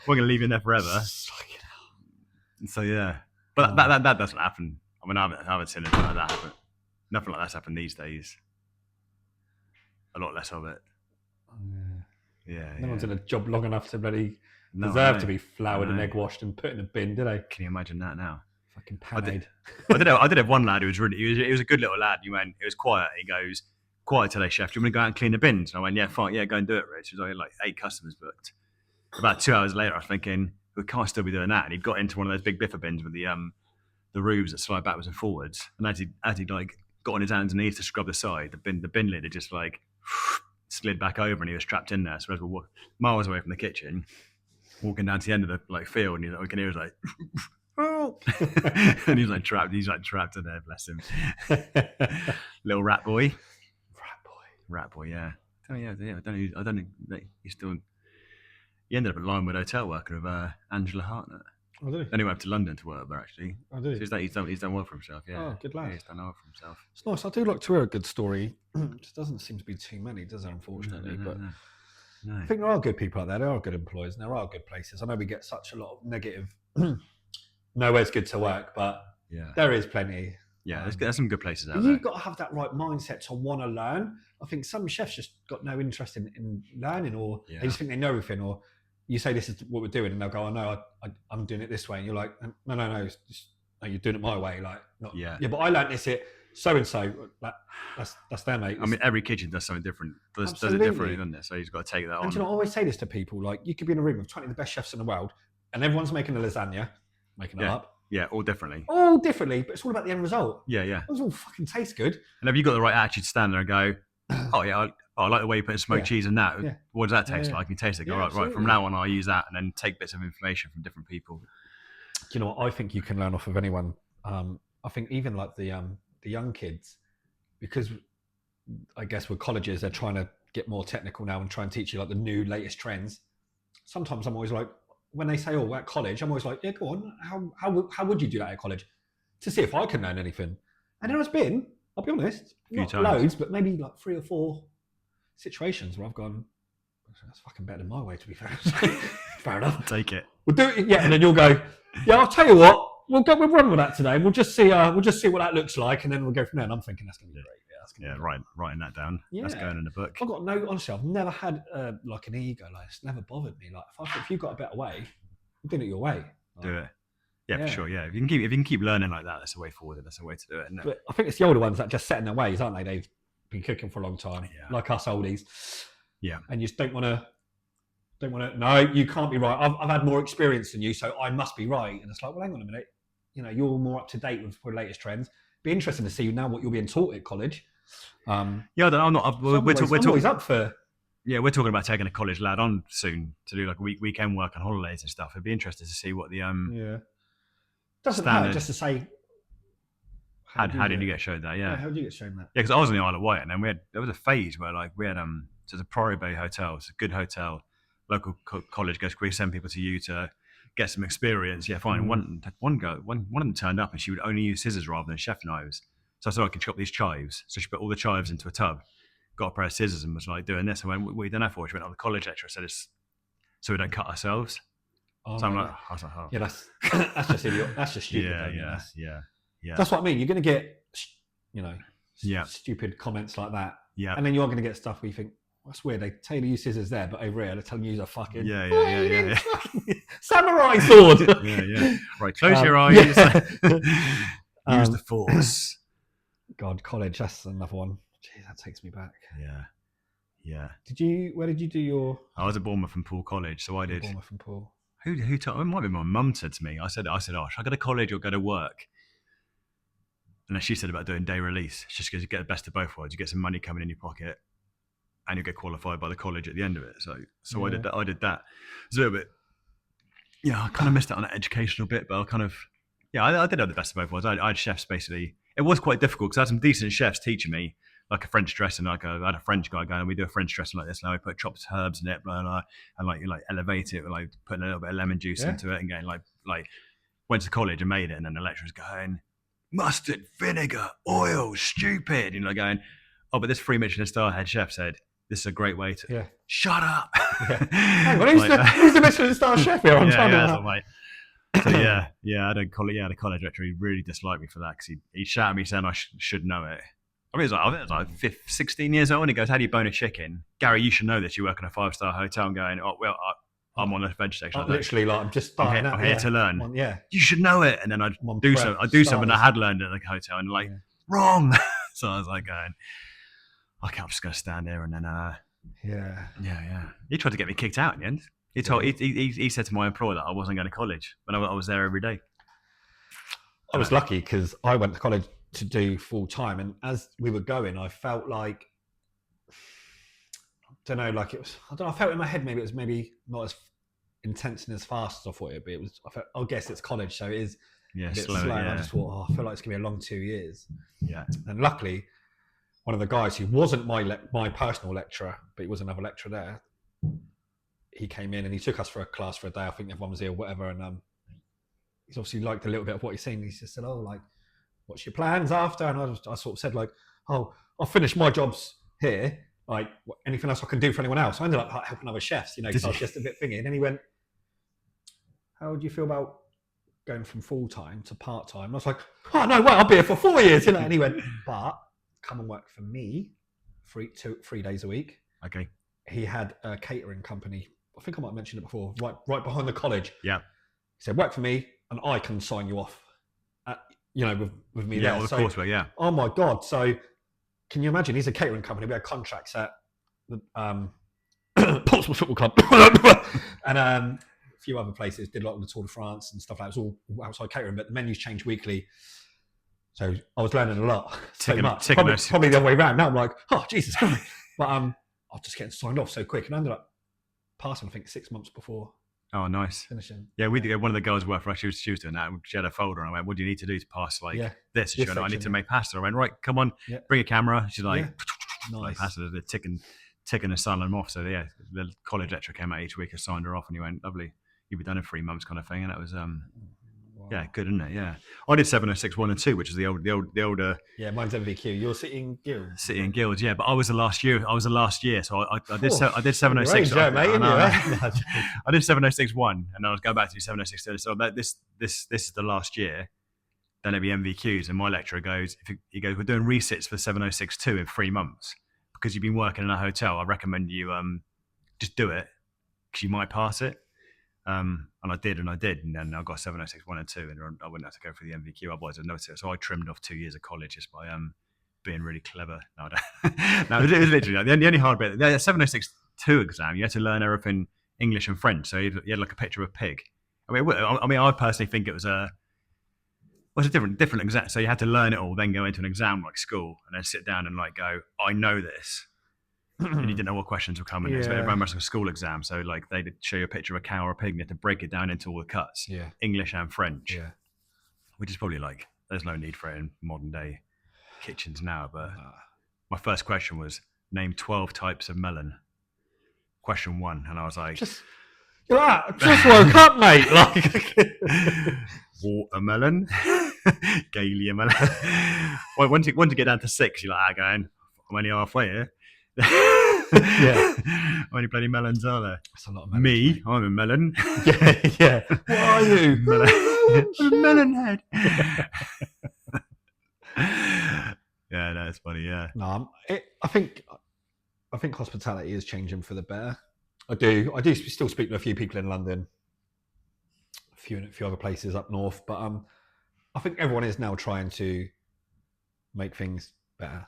going to leave you in there forever. So yeah, but that doesn't happen. I mean, I haven't seen anything like that happen. Nothing like that's happened these days. A lot less of it. Yeah. No one's in a job long enough to bloody deserve to be floured and egg washed and put in a bin, do they? Can you imagine that now? Fucking panade. I did have one lad who was he was a good little lad. It was quiet. He goes, quiet today, chef. Do you want me to go out and clean the bins? And I went, yeah, fine. Yeah, go and do it, Rich. There's only like 8 customers booked. About 2 hours later, I was thinking, we can't still be doing that. And he got into one of those big biffer bins with the roofs that slide backwards and forwards. And as he like got on his hands and knees to scrub the side, the bin lid had just like slid back over, and he was trapped in there. So as we're miles away from the kitchen, walking down to the end of the like field, and we can hear like, oh, and he's like trapped in there. Bless him, little rat boy, yeah. Oh yeah. I don't know. He ended up at Limewood Hotel working with Angela Hartnett. Oh, did he? Then he went up to London to work there, actually. Oh, did he? So he's done well for himself, yeah. Oh, good lad. Yeah, he's done well for himself. It's nice. I do like to hear a good story. Just doesn't seem to be too many, does there, unfortunately? No. I think there are good people out there. There are good employers, and there are good places. I know we get such a lot of negative, nowhere's good to work, but there is plenty. Yeah, there's some good places out there. You've got to have that right mindset to want to learn. I think some chefs just got no interest in learning, or they just think they know everything, or you say this is what we're doing, and they'll go, "Oh no, I'm doing it this way," and you're like, "No, it's just, no, you're doing it my way." Like, but I learned this at so and so. That's their mate. I mean, every kitchen does something different. Does it differently, doesn't it? So you've got to take that on. And I always say this to people: like, you could be in a room with 20 of the best chefs in the world, and everyone's making a lasagna, making it up. Yeah, all differently. But it's all about the end result. Yeah. It all fucking tastes good. And have you got the right attitude to stand there and go, "Oh yeah, I like the way you put smoked cheese in that. Yeah. What does that taste like?" You taste it. Go, right. From now on, I'll use that, and then take bits of information from different people. Do you know what? I think you can learn off of anyone. I think even like the young kids, because I guess with colleges they're trying to get more technical now and try and teach you like the new latest trends. Sometimes I'm always like, when they say, "Oh, at college," I'm always like, "Yeah, go on. How would you do that at college?" To see if I can learn anything. And there has been, I'll be honest, not loads, but maybe like 3 or 4 situations where I've gone, "That's fucking better than my way." To be fair, fair enough. Take it. We'll do it, and then you'll go, "Yeah, I'll tell you what. We'll run with that today. We'll just see what that looks like, and then we'll go from there." And I'm thinking that's going to be great. Writing that down. Yeah. That's going in the book. Honestly, I've never had like an ego. Like, it's never bothered me. Like, if you've got a better way, you're doing it your way. Like, do it. Yeah, for sure. Yeah, if you can keep learning like that, that's the way forward. That's the way to do it. But I think it's the older ones that just set in their ways, aren't they? They've been cooking for a long time, like us oldies. Yeah, and you just don't want to. No, you can't be right. I've had more experience than you, so I must be right. And it's like, well, hang on a minute. You're more up to date with the latest trends. Be interesting to see now what you're being taught at college. I'm not. We're always up for. Yeah, we're talking about taking a college lad on soon to do like weekend work and holidays and stuff. It'd be interesting to see what the doesn't hurt just to say. How did you get shown that? Yeah. How did you get shown that? Yeah, because I was in the Isle of Wight, and then there was a phase where like we had so it's a Priory Bay hotel. It's a good hotel. Local college goes, "We send people to you to get some experience." Yeah, fine. One of them turned up, and she would only use scissors rather than chef knives. So I said, "I can chop these chives." So she put all the chives into a tub, got a pair of scissors, and was like doing this. I went, "What are you doing that for?" She went, "Oh, the college lecturer said it's so we don't cut ourselves." Oh, so I was like, "Oh, yeah, that's just idiot. That's just stupid." Yeah. That's what I mean. You're going to get, stupid comments like that. Yeah. And then you're going to get stuff where you think, that's weird. They tell you scissors there, but over here they're telling you use a fucking samurai sword. Yeah. Right, close your eyes. Use the force. God, college. That's another one. Jeez, that takes me back. Yeah. Where did you do your? I was at Bournemouth and Poole College, so I did. Bournemouth and Poole. Who told? It might be my mum said to me. I said, "Oh, should I go to college or go to work?" And then she said about doing day release. It's just because you get the best of both worlds. You get some money coming in your pocket, and you get qualified by the college at the end of it. So I did that. It's a little bit. Yeah, I kind of missed out on that educational bit, but I did have the best of both worlds. I had chefs basically. It was quite difficult because I had some decent chefs teaching me, like a French dressing. Like I had a French guy going, "We do a French dressing like this. Now we put chopped herbs in it, blah, blah, and like you elevate it, like putting a little bit of lemon juice into it, and getting like went to college and made it, and then the lecturer's going, mustard, vinegar, oil, stupid, going, "Oh, but this 3 Michelin star head chef said this is a great way to shut up." Hang on, who's the Michelin star chef here? I'm trying to. So I had a college lecturer. He really disliked me for that because he shouted at me saying I should know it. I mean, I was like 16 years old, and he goes, "How do you bone a chicken?" "Gary, you should know this. You work in a 5-star hotel." I'm going, "Oh, well, I'm on the veg section." Literally, I'm just starting I'm here to learn. Yeah. You should know it. And then I'd do something I had learned at the hotel, and wrong. So I was like going, "Okay, I'm just going to stand here." And then, Yeah. He tried to get me kicked out in the end. He said to my employer that I wasn't going to college, but I was there every day. I was lucky because I went to college to do full time, and as we were going, I felt like I felt in my head maybe it was not as intense and as fast as I thought it'd be. I guess it's college, so it is a bit slow. And I just thought, I feel like it's gonna be a long 2 years. Yeah. And luckily, one of the guys who wasn't my personal lecturer, but he was another lecturer there, he came in and he took us for a class for a day. I think everyone was ill, whatever, and he's obviously liked a little bit of what he's seen. He just said, "Oh, like, what's your plans after?" And I sort of said, like, "Oh, I'll finish my jobs here. Like, anything else I can do for anyone else?" I ended up helping other chefs, because I was just a bit thingy. And then he went, "How do you feel about going from full time to part time?" And I was like, "Oh no, well, I'll be here for 4 years." And he went, "But come and work for me 3 days a week." Okay. He had a catering company. I think I might have mentioned it before, right behind the college. Yeah. He said, "Work for me, and I can sign you off." With me there. Yeah, of course, yeah. Oh my God! So, can you imagine? He's a catering company. We had contracts at the Portsmouth Football Club and a few other places. Did a lot of the Tour de France and stuff like that. It was all outside catering, but the menus changed weekly. So I was learning a lot. Probably the other way around. Now I'm like, oh Jesus Christ! But I was just getting signed off so quick, and I ended up passing, I think, 6 months before. Oh, nice. Finishing. Yeah, we did. One of the girls worked for us. She was doing that. She had a folder, and I went, "What do you need to do to pass this?" She went, "I need to make pasta." I went, "Right, come on, bring a camera." She's like, "Nice." Pasta. They're ticking and signing them off. So yeah, the college lecturer came out each week and signed her off, and he went, "Lovely, you'll be done in 3 months," kind of thing. And that was yeah, good, isn't it? Yeah, I did 706 1 and 2, which is the older. Yeah, mine's MVQ. You're City and Guilds. Yeah, but I was the last year. So I did 706. I did 706 1, and I was going back to do 706 2. So this is the last year. Then it'd be MVQs, and my lecturer goes, "We're doing resits for 706 2 in 3 months because you've been working in a hotel. I recommend you just do it because you might pass it." And I did, and then I got 706 1 and 2, and I wouldn't have to go for the MVQ, otherwise I'd notice it. So I trimmed off 2 years of college just by being really clever. No, no, it was literally the only hard bit. The 706 2 exam, you had to learn everything English and French. So you had like a picture of a pig. I personally think it was a different exam. So you had to learn it all, then go into an exam like school, and then sit down and like go, "I know this." And you didn't know what questions were coming. Yeah. It's very much like a school exam. So like they'd show you a picture of a cow or a pig, and you had to break it down into all the cuts, English and French. Yeah, which is probably like there's no need for it in modern day kitchens now. But my first question was name 12 types of melon. Question 1, and I was like, just woke up, mate. Like watermelon, Galia melon. Well, once you get down to 6, you're like, going, I'm only halfway here. Yeah. How many bloody melons are there? That's a lot of melons. Me, I'm a melon. Yeah. What are you? Melon head. Yeah, that's funny. Yeah. No, I think hospitality is changing for the better. I do still speak to a few people in London, a few other places up north, but I think everyone is now trying to make things better.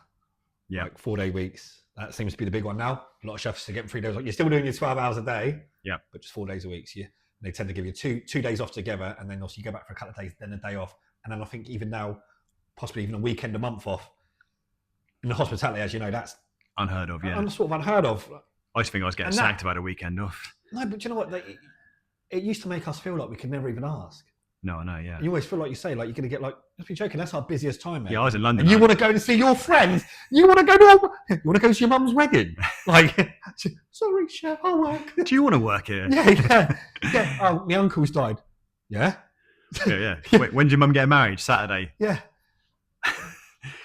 Yeah, like 4-day weeks. That seems to be the big one now. A lot of chefs are getting 3 days. Like you're still doing your 12 hours a day. Yeah, but just 4 days a week. So they tend to give you two days off together, and then also you go back for a couple of days, then a day off, and then I think even now, possibly even a weekend, a month off. In the hospitality, as you know, that's unheard of. Yeah, sort of unheard of. I just think I was getting sacked about a weekend off. No, but you know what? It used to make us feel like we could never even ask. No, I know, yeah. And you always feel like you say, like, you're going to get, like, let's be joking, that's our busiest time, mate. Yeah, I was in London. And you want to go and see your friends? You want to go to your mum's wedding? Like, sorry, chef, I'll work. Do you want to work here? Yeah. Oh, my uncle's died. Yeah? Yeah. Wait, when did your mum get married? Saturday? Yeah.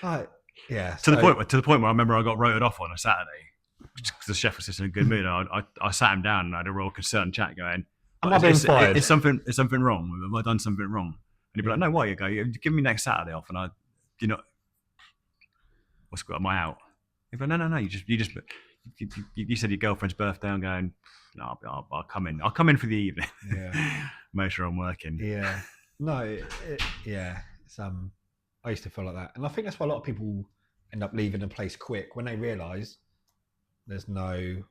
Right. Yeah. To the point where I remember I got rotated off on a Saturday because the chef was just in a good mood. I sat him down and I had a real concerned chat going, am I being fired? Is something wrong? Have I done something wrong? And he'd be like, no, why you go? Give me next Saturday off, and am I out? He'd be like, no. You said your girlfriend's birthday. I'm going, no, I'll come in. I'll come in for the evening. Yeah. Make sure I'm working. Yeah. No. It's I used to feel like that, and I think that's why a lot of people end up leaving a place quick when they realise there's no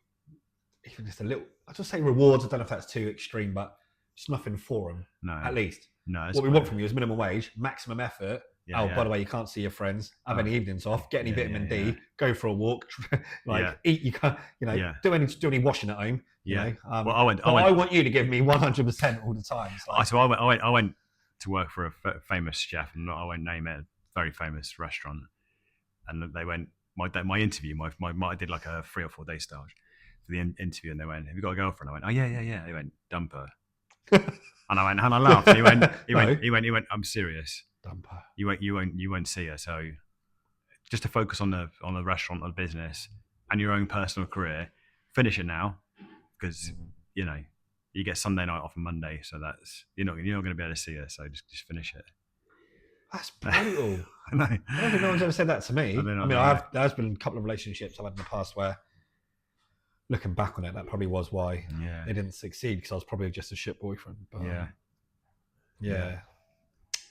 even just a little, I'll just say rewards. I don't know if that's too extreme, but just nothing for them. No. At least. No. What we want from you is minimum wage, maximum effort. Yeah, by the way, you can't see your friends, have any evenings off, get any vitamin D, go for a walk, eat. You can't, do any washing at home. You know. Well, I want you to give me 100% all the time. So I went to work for a famous chef, and I won't name it, a very famous restaurant. And they went, my interview, I did like a 3 or 4 day stage for the interview, and they went, "Have you got a girlfriend?" I went, "Oh yeah." They went, "Dump her." And I went, and I laughed. And he went, "I'm serious. Dump her. You won't see her." So just to focus on the restaurant or the business and your own personal career, finish it now, because you get Sunday night off on Monday, so that's you're not going to be able to see her. So just finish it. That's brutal. I know. I don't think no one's ever said that to me. There's been a couple of relationships I've had in the past where, looking back on it, that probably was why they didn't succeed, because I was probably just a shit boyfriend. But, yeah.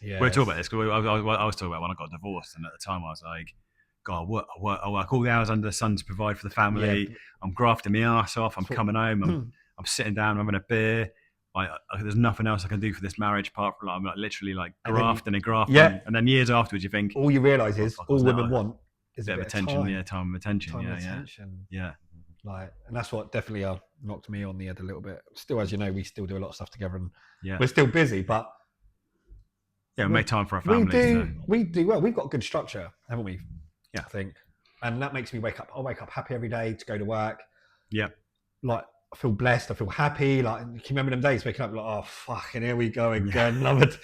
We're talking about this because I was talking about when I got divorced, and at the time I was like, God, I work all the hours under the sun to provide for the family. Yeah. I'm grafting my ass off. I'm coming home. I'm sitting down, I'm having a beer. There's nothing else I can do for this marriage apart from I'm literally grafting and grafting. Yeah. And then years afterwards, you think all you realise is all women want is a bit of attention. Time and attention. Yeah. And that's what definitely knocked me on the head a little bit. Still, as you know, we still do a lot of stuff together, and we're still busy, but we make time for our family. We do well. We've got good structure, haven't we? Yeah, I think, and that makes me wake up. I wake up happy every day to go to work. Yeah, I feel blessed. I feel happy. Can you remember them days waking up oh fucking here we go again, love it.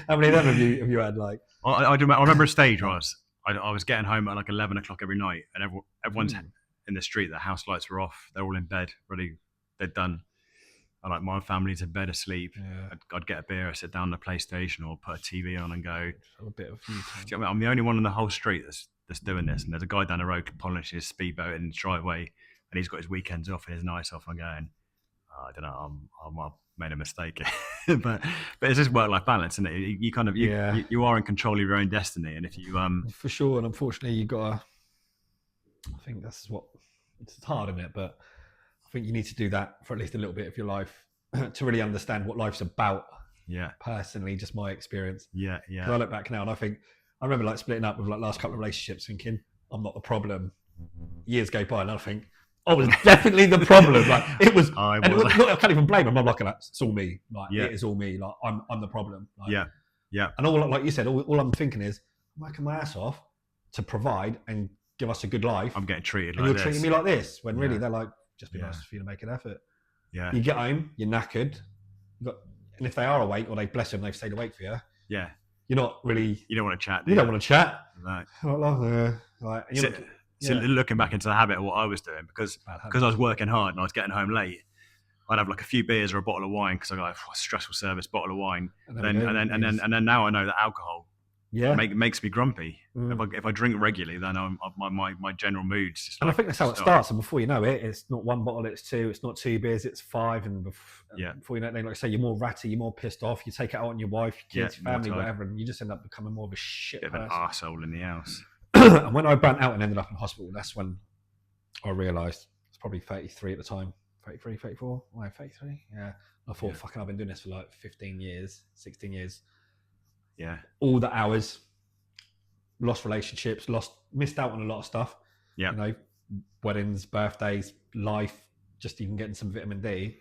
How many of them have you had? I remember a stage where I was getting home at 11 o'clock every night, and everyone's in the street. The house lights were off. They're all in bed, ready. They're done. And my family's in bed asleep. Yeah. I'd get a beer, I'd sit down on the PlayStation or put a TV on and go. A bit of you I'm the only one in the whole street that's doing this. And there's a guy down the road polishing his speedboat in his driveway, and he's got his weekends off and his nights off. And I'm going, I don't know, I made a mistake. but it's just work-life balance, isn't it? You are in control of your own destiny, and if you for sure. And unfortunately, you gotta. I think that's what it's hard, isn't it? But I think you need to do that for at least a little bit of your life to really understand what life's about. Yeah. Personally, just my experience. Yeah. Because I look back now and I remember splitting up with last couple of relationships thinking, I'm not the problem. Years go by and I think, I was definitely the problem. It was, I can't even blame them. I'm like, it's all me. It is all me. I'm the problem. Yeah. And all, like you said, all I'm thinking is, I'm working my ass off to provide and give us a good life. I'm getting treated and like you're treating me like this, when really they're like, just be nice for you to make an effort. Yeah. You get home, you're knackered. And if they are awake, or bless them, they've stayed awake for you. Yeah. You're not really. You don't want to chat. You don't want to chat. Right. Looking back into the habit of what I was doing, because I was working hard and I was getting home late, I'd have a few beers or a bottle of wine because I got a stressful service, bottle of wine, and then now I know that alcohol makes me grumpy. If I drink regularly, then my general mood's just. And I think that's how it starts. And before you know it, it's not one bottle, it's two. It's not 2 beers, it's 5. And before you know it, like I say, you're more ratty, you're more pissed off. You take it out on your wife, your kids, your family, whatever, and you just end up becoming more of a shit bit of an arsehole in the house. And when I burnt out and ended up in hospital, that's when I realised I was probably 33 at the time. 33, 34? 33? Yeah. I thought, fucking, I've been doing this for 15 years, 16 years. Yeah. All the hours, lost relationships, missed out on a lot of stuff. Yeah. Weddings, birthdays, life, just even getting some vitamin D.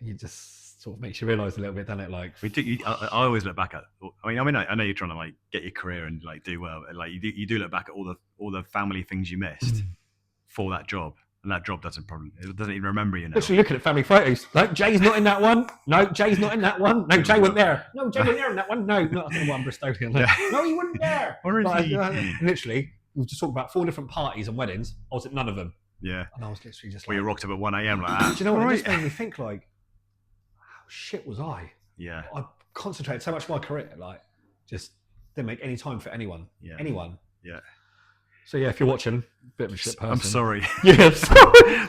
It just sort of makes you realise a little bit, doesn't it? I always look back at. I know you're trying to get your career and do well. You do look back at all the family things you missed for that job. And that job doesn't even remember you now. Literally looking at family photos. No, Jay's not in that one. No, Jay's not in that one. No, Jay wasn't there. No, Jay wasn't there in that one. No, not I one Bristolian. No, he wasn't there. Where is he? Literally, we just talked about 4 different parties and weddings. I was at none of them. Yeah. And I was literally just you rocked up at 1 a.m. like that. Do you know what? It just made me think how shit was I? Yeah. I concentrated so much on my career, just didn't make any time for anyone. Yeah. Anyone. Yeah. So if you're watching, bit of a shit person. I'm sorry. Yeah,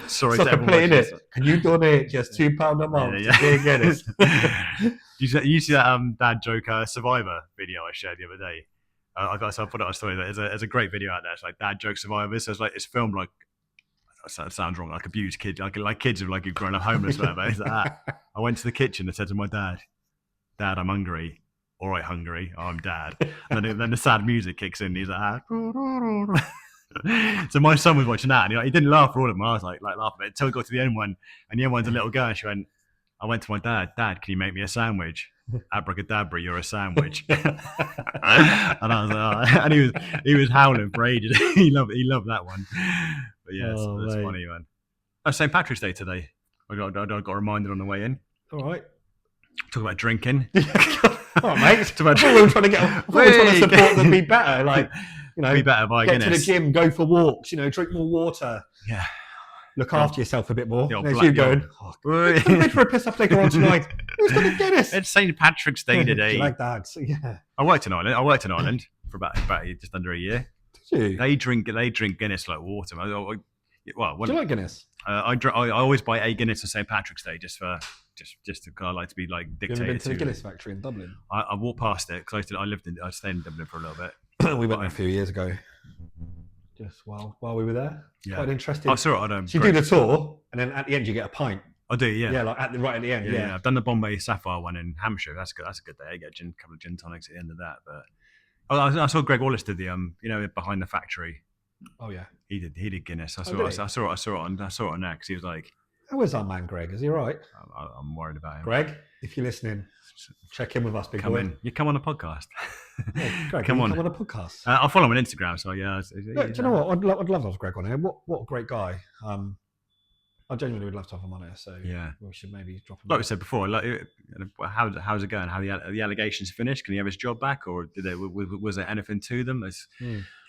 sorry. Stop complaining it. Can you donate just £2 a month to Jay Guinness? You see that dad joke Survivor video I shared the other day? I put it on story. There's a great video out there. It's like dad joke Survivor. So it's filmed That sounds wrong. Like abused kids, like kids who've like grown up homeless, whatever. It's like that. I went to the kitchen and said to my dad, "Dad, I'm hungry." "All right, hungry. Oh, I'm dad." And then the sad music kicks in. And he's like, so my son was watching that, and he didn't laugh for all of them. I was like laughing at it until we got to the end one, and the end one's a little girl, and she went, I went to my dad, "Dad, can you make me a sandwich?" "Abracadabra, you're a sandwich." And I was like, oh. And he was howling for ages. he loved that one. But yeah, that's funny, man. Oh, St. Patrick's Day today. I got reminded on the way in. All right. Talk about drinking. All right, mate. We were trying to support them be better. Like, be better by get Guinness. to the gym, go for walks. Drink more water. Yeah. Look after yourself a bit more. There's black, you going. Wait for a piss up later on tonight. Who's going to Guinness? It's St. Patrick's Day today. You like that? So, yeah. I worked in Ireland for about just under a year. Did you? They drink Guinness like water. Do you like Guinness? I always buy a Guinness on St. Patrick's Day just to I like to be like dictated. You ever been to the Guinness factory in Dublin? I walked past it because I stayed in Dublin for a little bit. We went there a few years ago. Just while we were there. Yeah. Quite interesting. I saw it on So you do the tour, and then at the end you get a pint. I do, yeah. Yeah, like right at the end. Yeah. I've done the Bombay Sapphire one in Hampshire. That's good. That's a good day. I get a couple of gin tonics at the end of that. But I saw Greg Wallace did the behind the factory. Oh yeah. He did Guinness. I saw really? it on there because he was like, how is our man Greg? Is he all right? I'm worried about him. Greg, if you're listening, check in with us, big come boy. in. You come on the podcast. Yeah, Greg, come on a podcast. I'll follow him on Instagram. So yeah. Do you know what? I'd love to have Greg on here. What a great guy. I genuinely would love to have him on here. So yeah, we should maybe drop him. Like we said before, like how's it going? How the allegations finished? Can he have his job back, or was there anything to them?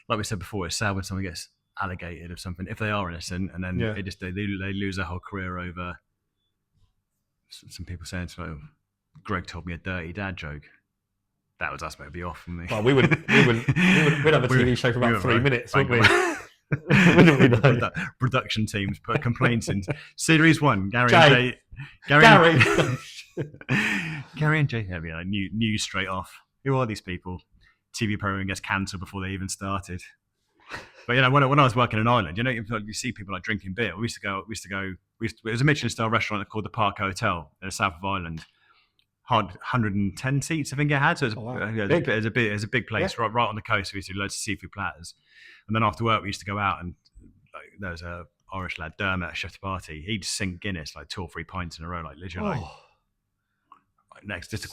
Like we said before, it's sad when someone gets allegated of something if they are innocent, and then they lose their whole career over some people saying, "So Greg told me a dirty dad joke." That was us, maybe off from me. Well, we'd have a TV show for about 3 minutes, wouldn't we? Wouldn't we know? Production teams put complaints in series 1. Gary and Jay. Yeah, news straight off. Who are these people? TV program gets cancelled before they even started. But when I was working in Ireland, you see people like drinking beer. We used to go. It was a Michelin-star restaurant called the Park Hotel in the south of Ireland. 110 seats, I think it had. So it's a big place right on the coast. We used to do loads of seafood platters, and then after work we used to go out and there was a Irish lad, Dermot, chef de party. He'd sink Guinness like 2 or 3 pints in a row, like literally. Like next, just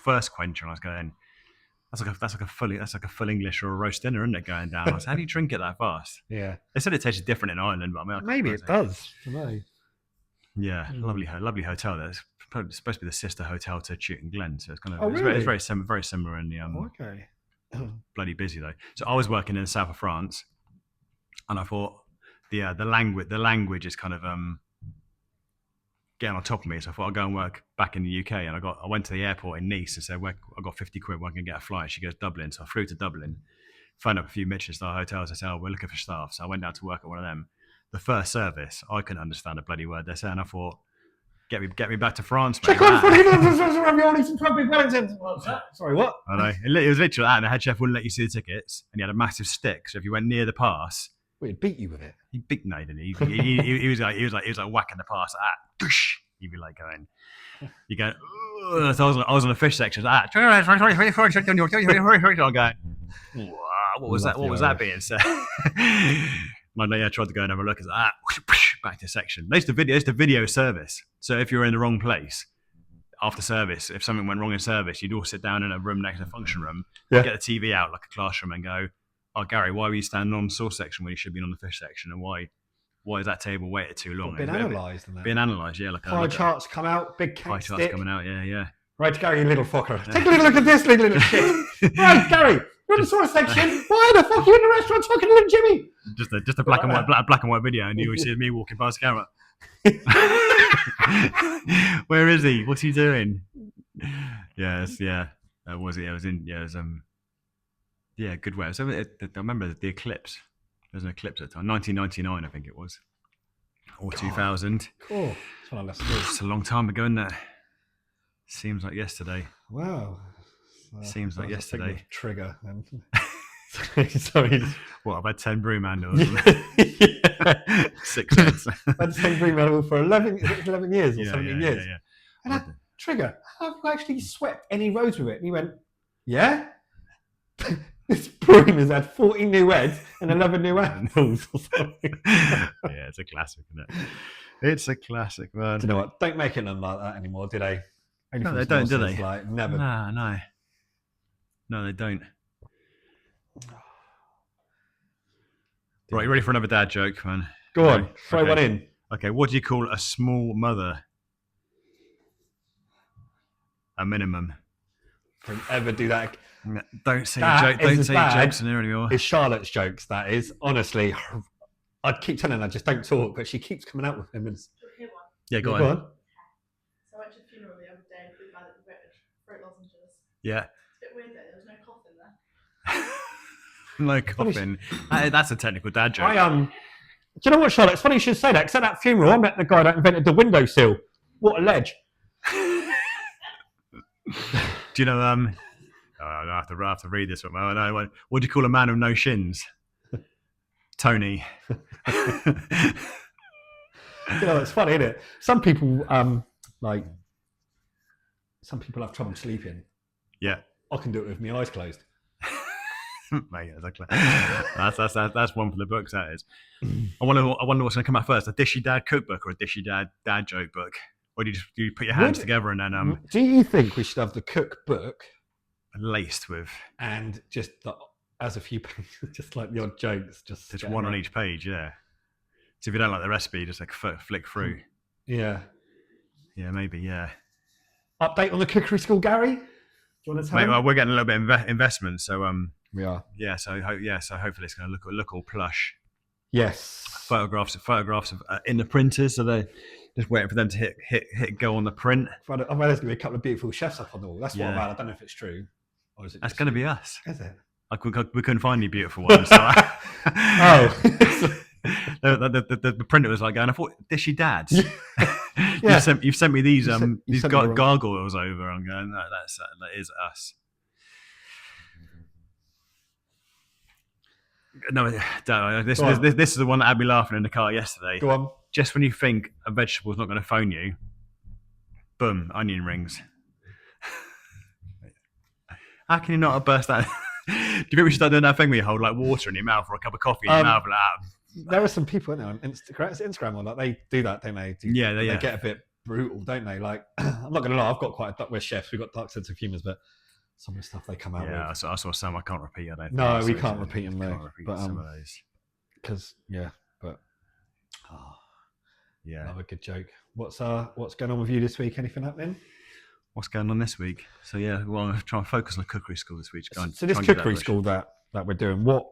first quencher, and I was going, that's like a full English or a roast dinner, isn't it? Going down. I was, how do you drink it that fast? Yeah, they said it tasted different in Ireland, but I mean, maybe it does. I don't know. Yeah, lovely hotel there. It's supposed to be the sister hotel to Chewton Glen, so it's kind of really? it's very similar in the okay. Bloody busy though. So I was working in the south of France, and I thought the language is kind of getting on top of me. So I thought I'd go and work back in the UK, and I went to the airport in Nice and said, I got 50 quid, where I can get a flight. She goes, Dublin. So I flew to Dublin, phoned up a few Michelin-star hotels. I said, we're looking for staff. So I went down to work at one of them. The first service, I couldn't understand a bloody word they're saying. I thought, get me back to France, mate. Check on raviolis and trumpet Wellingtons. What's that? Sorry, what? I know. It was literally that, and the head chef wouldn't let you see the tickets, and he had a massive stick. So if you went near the pass, he'd beat you with it. He beat no, didn't he? He was like whacking the pass. He'd be like going. You go. So I was on the fish section. I'm going. What was that? What was that being said? My lady tried to go and have a look. Back to section. They used to video service. So if you're in the wrong place after service, if something went wrong in service, you'd all sit down in a room next to the function room, get the TV out like a classroom, and go, "Oh, Gary, why were you standing on the sauce section when you should be on the fish section? And why is that table waited too long?" Being analysed. Being analysed, yeah. Pie charts come out, big cake pie charts coming out, yeah. Right, Gary, you little fucker. Take a little look at this little shit. Right, Gary. You're in the sauce section. Why the fuck are you in the restaurant talking to little Jimmy? Just a black and white video, and you see me walking past the camera. Where is he? What's he doing? Yes, yeah. Was it? It was in. Yeah, it was, yeah, good way. So I remember the eclipse. There was an eclipse at the time, 1999, I think it was, or 2000. Cool. That's one I left. It's a long time ago, isn't it? Seems like yesterday. Wow. Seems like yesterday. Trigger. So he's What, I've had 10 broom handles, yeah. 6 heads. Had the same broom handle for 11 years or 17 years. Yeah. And I, Trigger, have you actually swept any roads with it? And he went, yeah. This broom has had 40 new heads and 11 new handles or something. Yeah, it's a classic, isn't it? It's a classic, man. Do you know what? Don't make it them like that anymore, do they? No, they don't, do they? Like, never. No, they don't. Right, you ready for another dad joke, man? Go on, throw one in. Okay, what do you call a small mother? A minimum. Don't ever do that. Don't say jokes in here anymore. It's Charlotte's jokes, that is. Honestly, I'd keep telling her just don't talk, but she keeps coming out with him. And... Yeah, go on. So I went to a funeral the other day with my little throat lozenges. Yeah. It's a bit weird though, there was no cough in there. No coffin. That's a technical dad joke. Do you know what, Charlotte? It's funny you should say that, because at that funeral, I met the guy that invented the windowsill. What a ledge. Do you know, I have to read this one. Oh, no, what do you call a man with no shins? Tony. You know, it's funny, isn't it? Some people, some people have trouble sleeping. Yeah. I can do it with my eyes closed. Mate, exactly. That's one for the books. That is. I wonder what's going to come out first: a Dishy Dad cookbook or a Dishy Dad joke book, or do you put your hands together and then Do you think we should have the cookbook laced with and just as a few pages, just like the odd jokes, just one on each page? Yeah. So if you don't like the recipe, just like flick through. Yeah. Yeah, maybe. Yeah. Update on the cookery school, Gary. Do you want to tell Mate, him? well, we're getting a little bit of investment, so we are. Yeah, so hopefully it's going to look all plush. Yes. Photographs of in the printers, so they're just waiting for them to hit go on the print. I've read there's going to be a couple of beautiful chefs up on the wall. That's what I've had. I don't know if it's true. Or is it? That's going to be us. Is it? We couldn't find any beautiful ones. So the printer was like going, I thought Dishy Dads. Yeah. You've sent me these these gargoyles over. I'm going, that is us. No, this is the one that had me laughing in the car yesterday. Go on. Just when you think a vegetable's not going to phone you, boom, onion rings. How can you not have burst that? Do you think we should start doing that thing where you hold like water in your mouth or a cup of coffee in your mouth like that? There are some people in there on Instagram or like they do that, don't they? They get a bit brutal, don't they? Like, I'm not going to lie, I've got quite a we're chefs, we've got dark sense of humours, but some of the stuff they come out with. Yeah, I saw some I can't repeat. I don't. No, we can't repeat them, though. But some of those. Because yeah, another good joke. What's going on with you this week? Anything happening? What's going on this week? So yeah, well, I'm trying to focus on the cookery school this week. So this cookery school that we're doing, what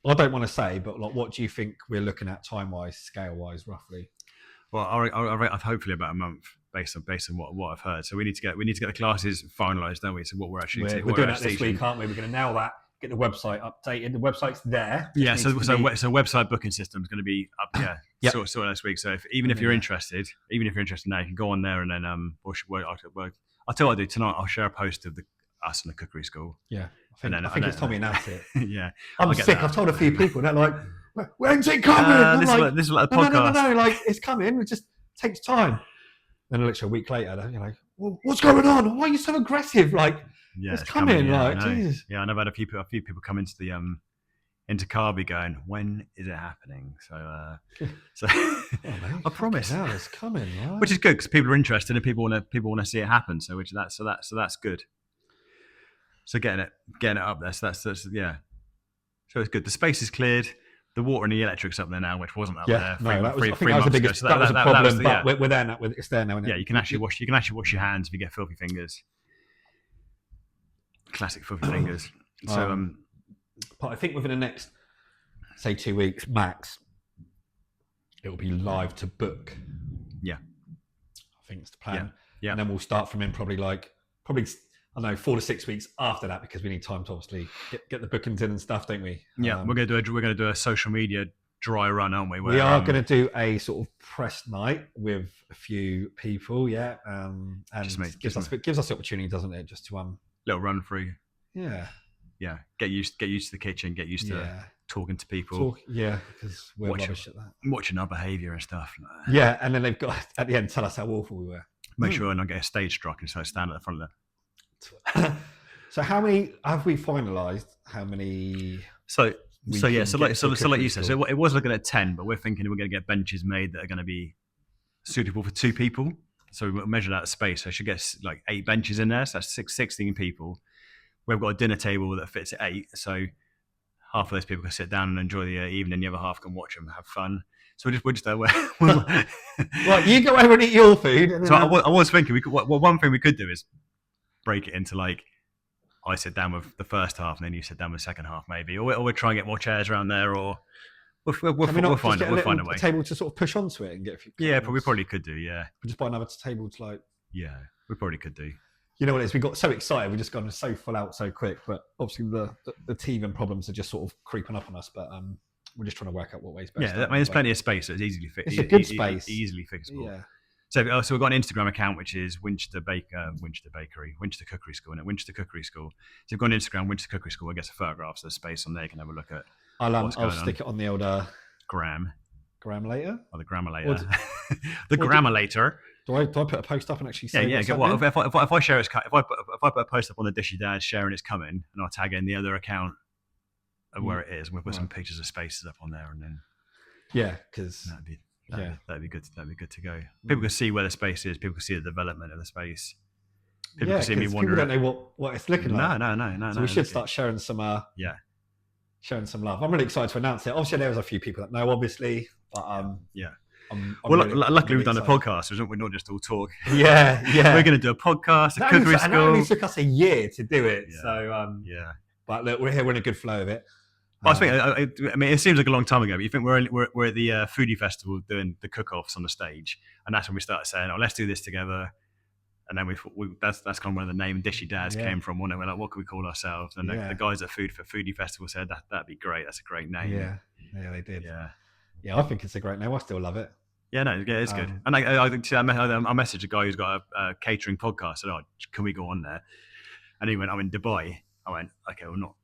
I don't want to say, but like, what do you think we're looking at time-wise, scale-wise, roughly? Well, I'll hopefully about a month, based on what I've heard. So we need to get the classes finalised, don't we? So what we're actually we're doing that this week, aren't we? We're going to nail that. Get the website updated. The website's there. Yeah. So website booking system is going to be up. Yeah. Yep. Sort of this week. So even if you're interested now, you can go on there and then I'll tell you what I do tonight. I'll share a post of us in the cookery school. Yeah. I think it's Tommy announced it. Yeah. I'm sick. I've told a few people. They're like, when's it coming? This is like a podcast. No. Like, it's coming. It just takes time. Then literally a week later, you're like, well, what's going on? Why are you so aggressive? Like, it's coming. Like, Jesus. Yeah, and I've had a few people come into the into Carby going, when is it happening? So I promise now it's coming, right? Which is good because people are interested and people want to see it happen. So that's good. So getting it up there. So that's yeah. So it's good. The space is cleared. The water and the electric's up there now, which wasn't up there. I think that was the biggest. That was a problem, but we're there now. It's there now. Yeah, you can actually wash your hands if you get filthy fingers. Classic filthy fingers. So but I think within the next, say, 2 weeks max, it will be live to book. Yeah, I think it's the plan. Yeah. And then we'll start from in probably I don't know, 4 to 6 weeks after that, because we need time to obviously get the bookings in and stuff, don't we? Yeah, we're going to do a social media dry run, aren't we? We are going to do a sort of press night with a few people, and gives us the opportunity, doesn't it, just to little run through. Yeah. get used to the kitchen, get used to talking to people, because we're rubbish at that. Watching our behaviour and stuff. Yeah, and then they've got at the end tell us how awful we were. Make sure I don't get a stage struck and so I stand at the front of it. So how many have we finalised? How many? So like you said, so it was looking at 10, but we're thinking we're going to get benches made that are going to be suitable for 2 people. So we measured out the space. So I should get like 8 benches in there. So that's 16 people. We've got a dinner table that fits 8. So half of those people can sit down and enjoy the evening. The other half can watch them, have fun. So we're just there. Right, you go over and eat your food. And so I was thinking, one thing we could do is break it into like, I sit down with the first half and then you sit down with the second half, maybe, or we'll try and get more chairs around there, or we'll find a way. Table to sort of push onto it and get a few. Yeah, we probably could do. Yeah, we just buy another table to like. Yeah, we probably could do. You know what it is? We got so excited, we just gone so full out so quick. But obviously the teething problems are just sort of creeping up on us. But we're just trying to work out what ways best. Yeah, I mean, there's plenty of space, so it's easily fixable. It's a good space, easily fixable. Yeah. So we've got an Instagram account which is Winchester Cookery School, and Winchester Cookery School. So we've got an Instagram, Winchester Cookery School. I guess a photographs of the space on there. You can have a look at. I'll stick it on the old gram later. Or the grammar later. The grammar later. Do I put a post up and actually say? Yeah. If I share if I put a post up on the Dishy Dad sharing it's coming, and I'll tag in the other account of where it is, and we'll put some pictures of spaces up on there, and then because that'd be good. That'd be good to go. People can see where the space is. People can see the development of the space. People can see me wandering. People don't know what it's looking like. No. So we should start sharing some. Sharing some love. I'm really excited to announce it. Obviously, there's a few people that know, obviously, but luckily we've done a podcast. We're not just all talk. Yeah. We're going to do a podcast, a cookery school. It only took us a year to do it. So But look, we're here. We're in a good flow of it. Well, I mean, it seems like a long time ago, but you think we're at the foodie festival doing the cook-offs on the stage, and that's when we started saying, "Oh, let's do this together." And then that's kind of where the name Dishy Dads came from. We're like, what can we call ourselves? And the guys at Foodie Festival said that'd be great. That's a great name. Yeah, they did. Yeah, I think it's a great name. I still love it. Yeah, no, it's good. And I messaged a guy who's got a catering podcast. Said, "Oh, can we go on there?" And he went, "I'm in Dubai." I went, "Okay, well, not.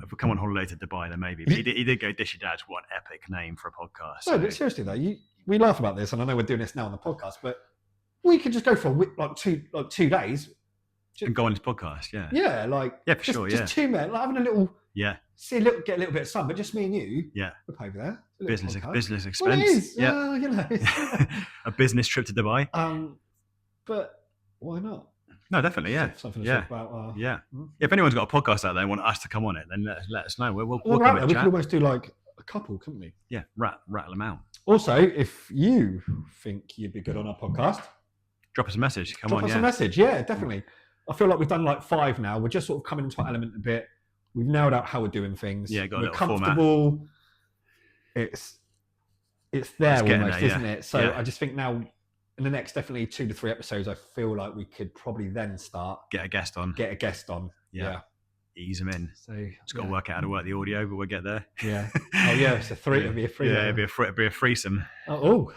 If we come on holiday to Dubai, then maybe." But he did go Dishy Dads. What an epic name for a podcast! No, but seriously though, we laugh about this, and I know we're doing this now on the podcast, but we could just go for like 2 days and go on this podcast. For sure. Just 2 men, like having a little get a little bit of sun, but just me and you. Yeah, we'll pay over there. Business expense. Well, it is. A business trip to Dubai. But why not? No, definitely, Something to talk about. If anyone's got a podcast out there and want us to come on it, then let us know. We'll we could almost do like a couple, couldn't we? Yeah, rattle them out. Also, if you think you'd be good on our podcast, drop us a message. Drop us a message. Yeah, definitely. I feel like we've done like 5 now. We're just sort of coming into our element a bit. We've nailed out how we're doing things. Yeah, got a little comfortable. Format. It's there almost, isn't it? So I just think now, in the next definitely 2 to 3 episodes, I feel like we could probably then start get a guest on. Yeah. Ease them in. So just got to work out how to work the audio, but we'll get there. Yeah. Oh yeah, it's it'd be a free. Yeah, it'd be a threesome. Oh.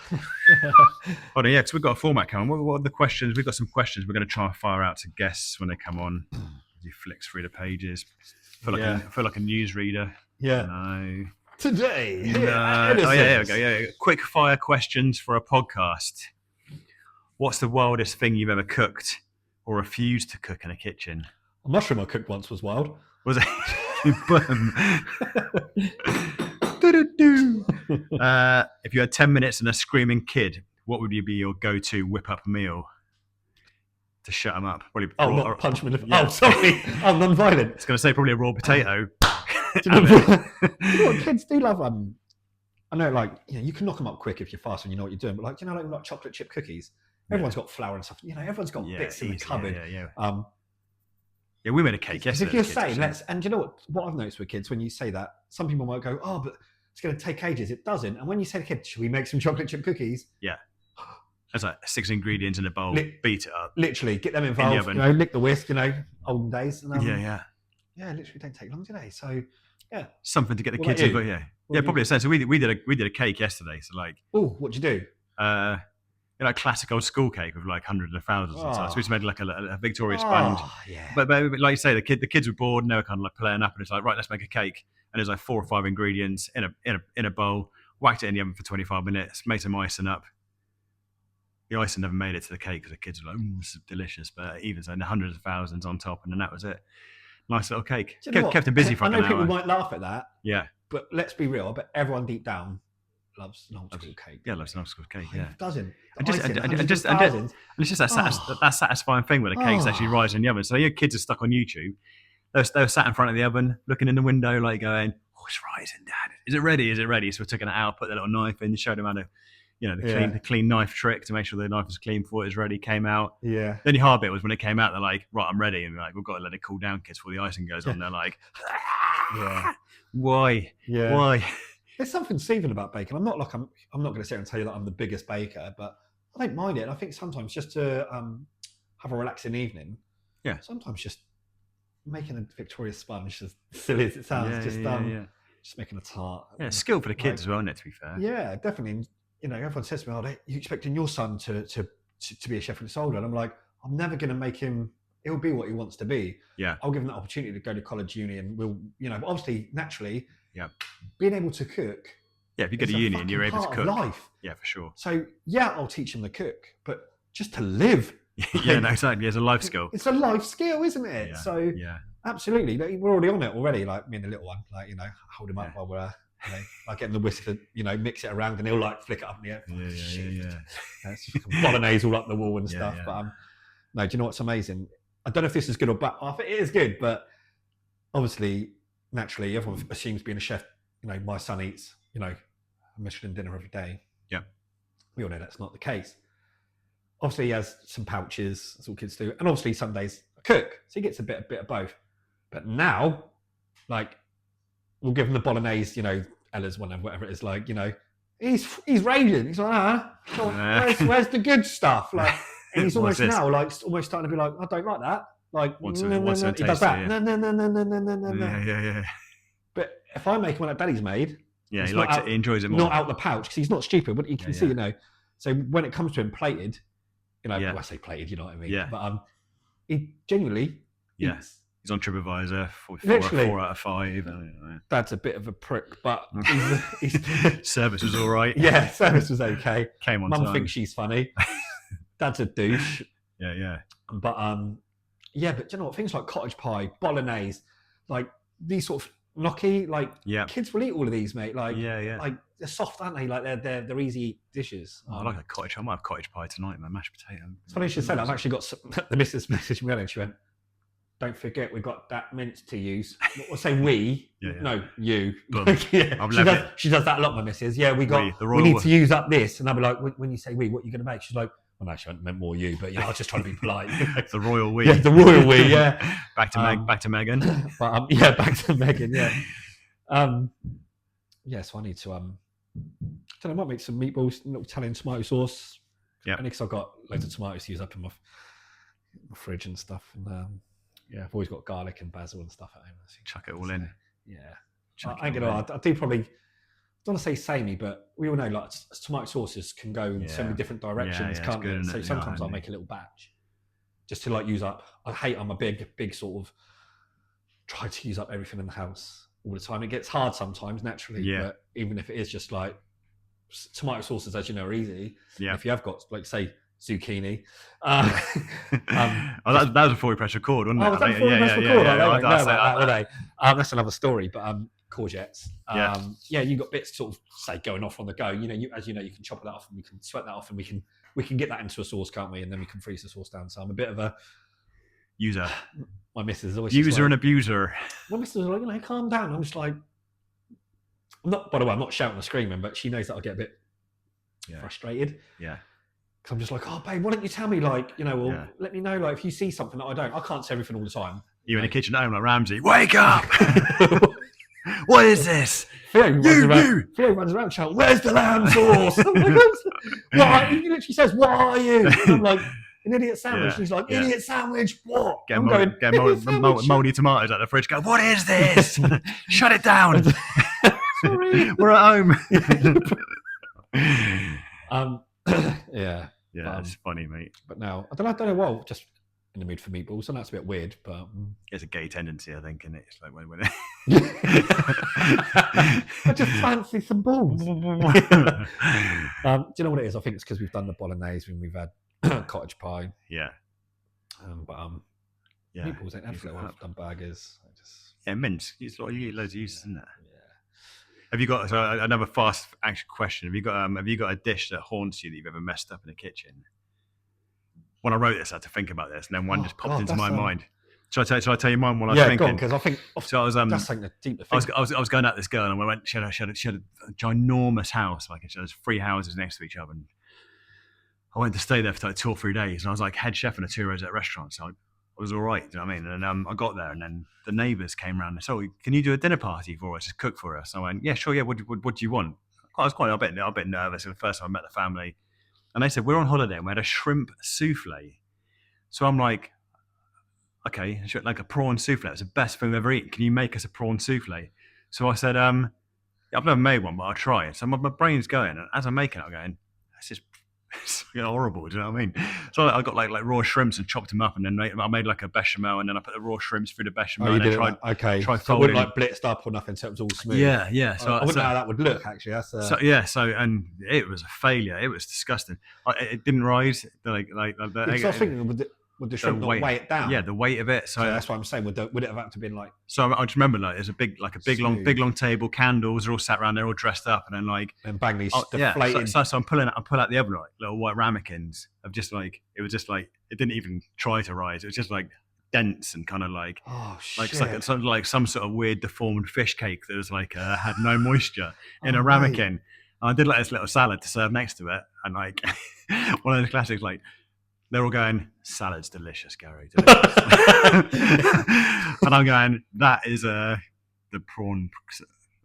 Hold on, because we've got a format coming. What are the questions? We've got some questions we're going to try and fire out to guests when they come on. He flicks through the pages. I feel like a newsreader. Yeah. No. Today. Here we go. Yeah. Quick fire questions for a podcast. What's the wildest thing you've ever cooked or refused to cook in a kitchen? A mushroom I cooked once was wild. Was it? If you had 10 minutes and a screaming kid, what would be your go-to whip-up meal to shut them up? Probably, not punch them in the... Oh, sorry. I'm non-violent. I was going to say probably a raw potato. Do you know what kids do love? I know, like, you can knock them up quick if you're fast and you know what you're doing, but like, like chocolate chip cookies? Everyone's got flour and stuff. Everyone's got bits in the cupboard. Yeah, we made a cake yesterday. If you're saying and you know what I've noticed with kids, when you say that, some people might go, "Oh, but it's going to take ages." It doesn't. And when you say to kids, "Should we make some chocolate chip cookies?" Yeah, there's like 6 ingredients in a bowl. Beat it up. Literally, get them involved. In the oven. Lick the whisk. Olden days. And, yeah. Literally don't take long, do they? So yeah, something to get the kids involved. Yeah, probably the same. So we did a cake yesterday. So like, what'd you do? like classic old school cake with like hundreds of thousands and stuff. So we just made like a Victoria Oh, sponge. yeah. But like you say, the kids were bored and they were kind of like playing up, and it's like, right, let's make a cake. And there's like 4 or 5 ingredients in a bowl. Whacked it in the oven for 25 minutes. Made some icing up. The icing never made it to the cake because the kids were like, this is delicious. But even so, hundreds of thousands on top, and then that was it. Nice little cake. Kept them busy for I like know an people hour. might laugh at that, Yeah. but let's be real. I bet everyone deep down loves an old school cake. Yeah, loves an old school cake. Who Yeah. doesn't? And just Thousands. it's just that satisfying thing where the cake's actually rising in the oven. So your kids are stuck on YouTube. They were sat in front of the oven, looking in the window, like going, "Oh, it's rising, Dad. Is it ready? Is it ready?" So we took it out, put the little knife in, showed them how to, the clean knife trick to make sure the knife was clean before it was ready. Came out. Yeah. The only hard bit was when it came out. They're like, "Right, I'm ready," and we're like, "We've got to let it cool down, kids, before the icing goes on." They're like, Yeah. "Why? Yeah. Why?" There's something soothing about baking. I'm not going to sit here and tell you that I'm the biggest baker, but I don't mind it. And I think sometimes just to have a relaxing evening. Yeah. Sometimes just making a Victoria sponge, as silly as it sounds, just making a tart. Yeah, skill for the kids as well, isn't it, to be fair? Yeah, definitely. Everyone says to me, "Oh, you expecting your son to be a chef when he's older?" And I'm like, I'm never going to make him. He'll be what he wants to be. Yeah. I'll give him that opportunity to go to college, uni, and we'll, but obviously, naturally, yeah, being able to cook. Yeah, if you go to uni and you're able to cook, life. Yeah, for sure. So yeah, I'll teach him to cook, but just to live. Yeah, no, exactly. It's a life skill. It's a life skill, isn't it? Yeah. So yeah, absolutely, we're already on it already. Like me and the little one, like hold him up while we're. Like getting the whisk to, mix it around, and he'll like flick it up in the air. Yeah. It's just bolognese all up the wall and stuff. Yeah. But no, do you know what's amazing? I don't know if this is good or bad. I think it is good, but obviously, naturally, everyone assumes being a chef. My son eats, a Michelin dinner every day. Yeah, we all know that's not the case. Obviously, he has some pouches. That's all kids do, and obviously, some days I cook, so he gets a bit of both. But now, like, we'll give him the bolognese, Ella's one, whatever it is, like, he's raging. He's like, where's the good stuff? Like, and he's almost now, like, almost starting to be like, I don't like that. Like, what's he does that. No. Yeah. But if I make one that Daddy's made, yeah, he likes it. He enjoys it more. Not out the pouch, because he's not stupid, but you can see, So when it comes to him plated, well, I say plated, you know what I mean? Yeah. But he genuinely eats. He's on TripAdvisor, 4 out of 5. Dad's a bit of a prick, but he's service was all right. Yeah, service was okay. Came on time. Mum thinks she's funny. Dad's a douche. Yeah. But do you know what? Things like cottage pie, bolognese, like these sort of gnocchi, like kids will eat all of these, mate. Like like they're soft, aren't they? Like they're easy dishes. I like a cottage. I might have cottage pie tonight, man. Mashed potato. It's funny you should say that. I've actually got the missus messaged me and she went, "Don't forget, we've got that mince to use." We'll say we. No, you. She does that a lot, my missus. Yeah, we need to use up this. And I'll be like, when you say we, what are you going to make? She's like, well, no, she meant more you, but I was just trying to be polite. The royal we. Yeah, the royal we, yeah. Back to Megan. But, back to Megan, yeah. So I need to, I might make some meatballs, Italian tomato sauce. Yeah. Only because I've got loads of tomatoes to use up in my fridge and stuff. And I've always got garlic and basil and stuff at home. Chuck it all in. Yeah. I ain't gonna. I do probably. I don't want to say samey, but we all know like tomato sauces can go in so many different directions, can't they? So sometimes I'll make a little batch just to like use up. I'm a big sort of try to use up everything in the house all the time. It gets hard sometimes naturally, but even if it is just like tomato sauces, as you know, are easy. Yeah. If you have got like say zucchini. That was before we pressed record, wasn't it? Oh, was that before we pressed record? I don't know about that, were they? That's another story, but courgettes. You got bits sort of say going off on the go. As you know, you can chop that off and we can sweat that off and we can get that into a sauce, can't we? And then we can freeze the sauce down. So I'm a bit of a user. My missus is always user and abuser. My missus is like, calm down. I'm just like, by the way, I'm not shouting or screaming, but she knows that I'll get a bit frustrated. Yeah. Because I'm just like, oh, babe, why don't you tell me, let me know, like, if you see something that I can't say everything all the time. You in the kitchen at home, like Ramsey, wake up! What is this? Theo runs around shouting, where's the lamb sauce? I'm like, he literally says, what are you? And I'm like, an idiot sandwich. And he's like, idiot sandwich, what? Get mouldy tomatoes out of the fridge, go, what is this? Shut it down. Sorry. We're at home. Yeah, it's funny, mate. But now I don't know what. Just in the mood for meatballs, and that's a bit weird. But it's a gay tendency, I think, and it's like when I just fancy some balls. Do you know what it is? I think it's because we've done the bolognese and we've had cottage pie. Yeah. Yeah. Meatballs ain't had for a while. I've done burgers. Mince. You get loads of uses, isn't it? Yeah. Have you got another fast action question? Have you got a dish that haunts you that you've ever messed up in the kitchen? When I wrote this, I had to think about this, and then one just popped into my mind. Shall I tell you mine while I was thinking? Yeah, because I think so. I was that's something deeper. I was going at this girl, and we went. She had a ginormous house, like she had 3 houses next to each other. And I went to stay there for like 2 or 3 days, and I was like head chef in a 2-rosette restaurant, so I was all right. Do you know what I mean? And I got there, and then the neighbours came around and said, "Oh, can you do a dinner party for us? Just cook for us." I went, "Yeah, sure. Yeah, what do you want?" I was quite a bit nervous. The first time I met the family, and they said, "We're on holiday, and we had a shrimp souffle." So I'm like, "Okay, like a prawn souffle. It's the best thing I've ever eaten. Can you make us a prawn souffle?" So I said, "I've never made one, but I'll try it." So my brain's going, and as I'm making it, I'm going, "That's just." It's horrible, do you know what I mean? So I got like raw shrimps and chopped them up, and then I made like a bechamel, and then I put the raw shrimps through the bechamel. Oh, and you then did okay. Tried so it wasn't like blitzed up or nothing, so it was all smooth. Yeah. So I wouldn't know how that would look actually. That's and it was a failure. It was disgusting. It didn't rise. Like because I was thinking, would the shrimp not weigh it down? Yeah, the weight of it. So that's what I'm saying. Would it have had to been like? So I just remember there's a big long table, candles are all sat around, they're all dressed up, and then and bang these deflating. So I'm pulling out the oven, like little white ramekins of just like it was just like it didn't even try to rise. It was just like dense and kind of like some sort of weird deformed fish cake that was like had no moisture in a ramekin. And I did like this little salad to serve next to it, and like one of those classics like. They're all going, salad's delicious, Gary. Delicious. And I'm going, that is the prawn.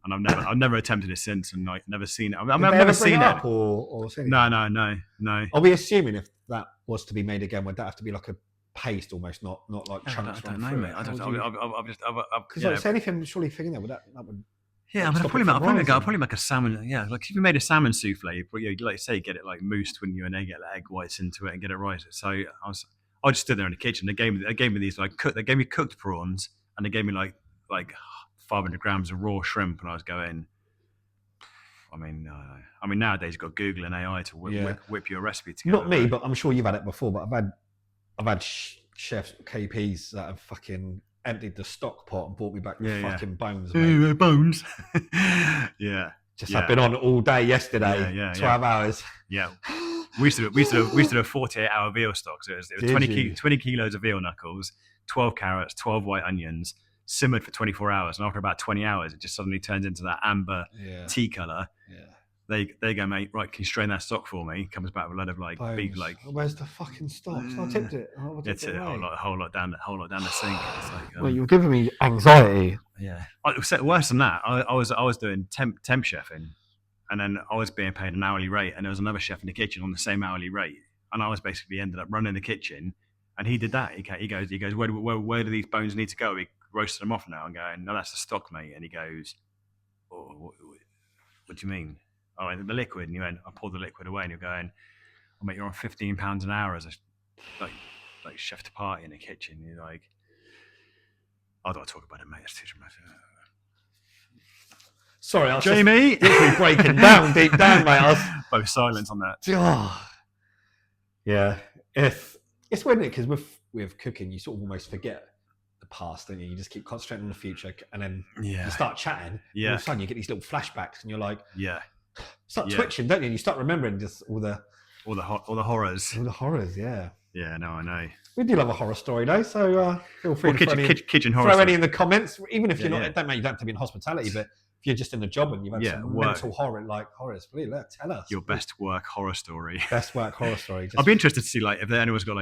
And I've never attempted it since, and like never seen it. I've never seen it. Or seen it. No. Are we assuming if that was to be made again, would that have to be like a paste almost, not like chunks? I don't know, mate. I don't know. Because like anything, surely thinking that would. Yeah, I mean, I'll probably make a salmon. Yeah, like if you made a salmon souffle, like say get it like moosed when and then get the egg whites into it and get it right. So I just stood there in the kitchen. They gave me these they gave me cooked prawns, and they gave me like 500 grams of raw shrimp, and I was going. I mean, nowadays you've got Google and AI to whip your recipe together. Not me, but I'm sure you've had it before. But I've had chefs KPs that have fucking emptied the stock pot and brought me back with fucking bones. Bones. Yeah. I've been on all day yesterday. 12 hours. Yeah. We used to do a 48-hour veal stock. So it was 20 kilos of veal knuckles, 12 carrots, 12 white onions, simmered for 24 hours. And after about 20 hours, it just suddenly turns into that amber tea colour. Yeah. They go, mate, right, can you strain that stock for me? Comes back with a load of beef, where's the fucking stock? So I tipped it. It's a whole lot down the sink. It's like, well, you're giving me anxiety. Yeah. Worse than that, I was doing temp chefing, and then I was being paid an hourly rate, and there was another chef in the kitchen on the same hourly rate, and I was basically ended up running the kitchen, and he did that. He goes, where do these bones need to go? We roasted them off now. I'm going, no, that's the stock, mate. And he goes, oh, what do you mean? Oh, the liquid. And you went, I poured the liquid away, and you're going, oh, mate, you're on £15 an hour as a like chef de partie in the kitchen. You're like, I don't talk about it, mate. It's too dramatic. Sorry, I was Jamie, just breaking down deep down, mate. Both silence on that. Yeah, it's weird, because with cooking, you sort of almost forget the past, don't you? You just keep concentrating on the future, and then you start chatting. And all of a sudden, you get these little flashbacks, and you're like, start twitching, don't you? And you start remembering just all the horrors. All the horrors, yeah. Yeah, no, I know. We do love a horror story, though, so feel free to kitchen throw any in the comments, even if you're not. Don't mean you don't have to be in hospitality, but if you're just in the job and you've had some mental horrors, please tell us your best work horror story. I'd be interested to see if anyone's got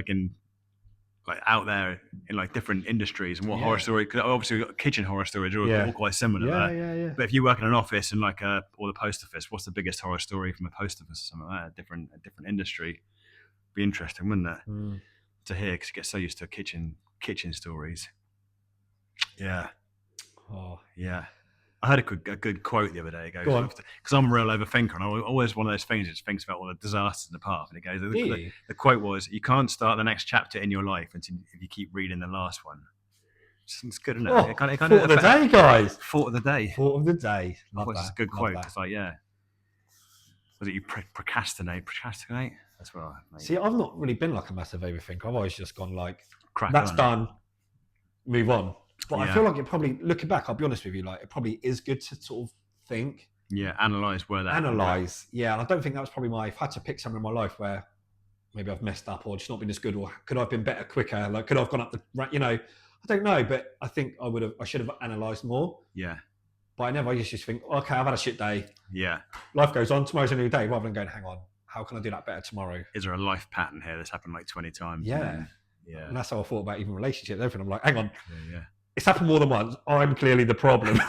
out there in different industries and what horror story. Because obviously kitchen horror stories are all quite similar. Yeah. But if you work in an office and or the post office, what's the biggest horror story from a post office or something like that? A different industry. Be interesting, wouldn't it? To hear, because you get so used to kitchen stories. Yeah. Oh yeah. I heard a good quote the other day. It goes, Go on. because I'm a real overthinker, and I always one of those things that just thinks about all the disasters in the past. And it goes, the quote was, "You can't start the next chapter in your life until if you keep reading the last one." It's good, isn't it? Oh, It kind thought of the day, guys. Thought of the day. Thought of the day. Love It's that. a good Love quote. that. It's like, yeah. Was it you procrastinate? Procrastinate? That's what I made. See, I've not really been like a massive overthinker. I've always just gone like, Crack that's on. done, move on. But I Yeah. feel like it probably, looking back, I'll be honest with you, like it probably is good to sort of think, Yeah, analyse where that. analyse. Yeah, and I don't think that was probably if I had to pick something in my life where maybe I've messed up or just not been as good, or could I have been better quicker? Like, could I have gone up the, you know, I don't know, but I think I should have analysed more. Yeah. But I used to just think, okay, I've had a shit day. Yeah. Life goes on. Tomorrow's a new day. Rather than going, hang on, how can I do that better tomorrow? Is there a life pattern here that's happened like 20 times? Yeah. Yeah. And that's how I thought about even relationships, everything. I'm like, hang on, Yeah. it's happened more than once. I'm clearly the problem.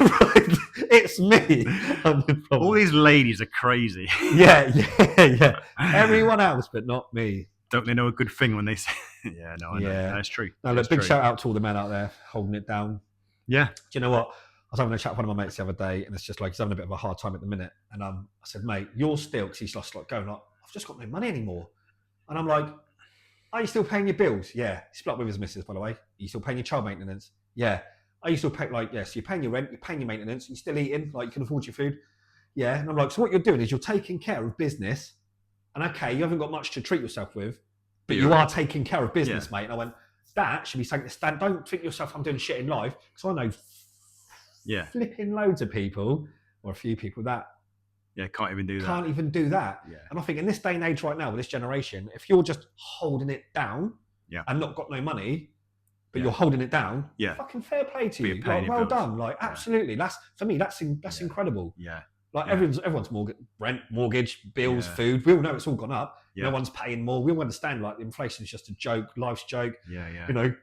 It's me. I'm the problem. All these ladies are crazy. Yeah. Everyone else, but not me. Don't they know a good thing when they say? Yeah, no, I know. Yeah. That's true. Now, look, big shout out to all the men out there holding it down. Yeah. Do you know what? I was having a chat with one of my mates the other day, and it's just like he's having a bit of a hard time at the minute. And I said, mate, you're still, because he's just like going like, I've just got no money anymore. And I'm like, are you still paying your bills? Yeah. He split up with his missus, by the way. Are you still paying your child maintenance? Yeah. Are you still paying, like, yes, you're paying your rent, you're paying your maintenance, you're still eating, like you can afford your food. Yeah. And I'm like, so what you're doing is you're taking care of business. And okay, you haven't got much to treat yourself with, but you are taking care of business, mate. And I went, that should be something to stand. Don't think yourself, I'm doing shit in life. Because I know flipping loads of people, or a few people that can't even do that. Can't even do that. Yeah. And I think in this day and age right now, with this generation, if you're just holding it down and not got no money, but you're holding it down, fucking fair play to you. Like, well done. Like, absolutely. That's, for me, that's incredible. Yeah. Like everyone's rent, mortgage, bills, food. We all know it's all gone up. Yeah. No one's paying more. We all understand like inflation is just a joke, life's joke. Yeah. You know,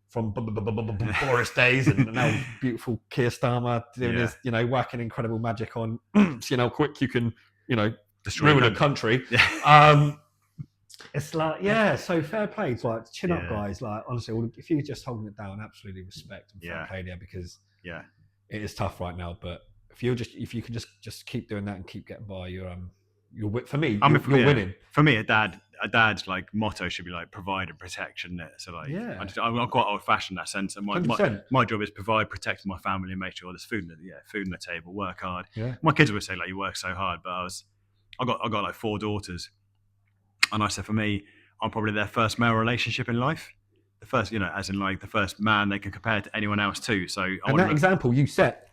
from Boris days and now beautiful Keir Starmer doing his, you know, working incredible magic on, you know, quick you can, you know, ruin a country. Yeah. It's like, so fair play. It's like, chin up, guys. Like, honestly, if you're just holding it down, absolutely respect and fair play there, because it is tough right now. But if you can just keep doing that and keep getting by, you're for me, you're winning. For me, a dad's like motto should be like provide and protect, shouldn't it? So like, I'm quite old fashioned in that sense. And my job is provide, protect my family, and make sure there's food on the table. Work hard. Yeah. My kids always say like you work so hard, but I got like 4 daughters, and I said for me, I'm probably their first male relationship in life. The first, you know, as in like the first man they can compare to anyone else too. So example you set.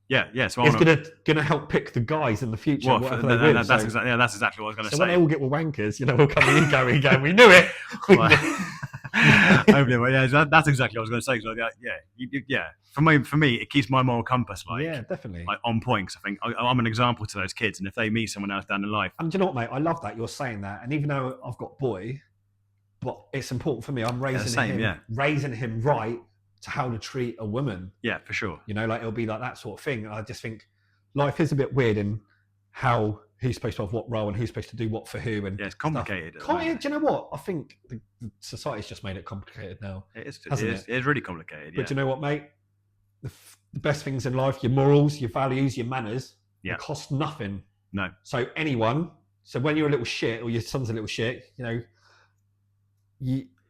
Yeah. So it's gonna help pick the guys in the future. That's exactly what I was going to say. So when they all get wankers, you know, we'll come in and go. We knew it. That's exactly what I was going to say. For me, it keeps my moral compass definitely like on point. Because I think I'm an example to those kids, and if they meet someone else down the life, and do you know what, mate? I love that you're saying that. And even though I've got boy, but it's important for me. I'm raising him right to how to treat a woman. Yeah, for sure. You know, like it'll be like that sort of thing. And I just think life is a bit weird in how who's supposed to have what role and who's supposed to do what for who. And it's complicated. Do you know what? I think the society's just made it complicated now. It is really complicated. But do you know what, mate? The best things in life, your morals, your values, your manners, they cost nothing. No. So when you're a little shit or your son's a little shit, you know,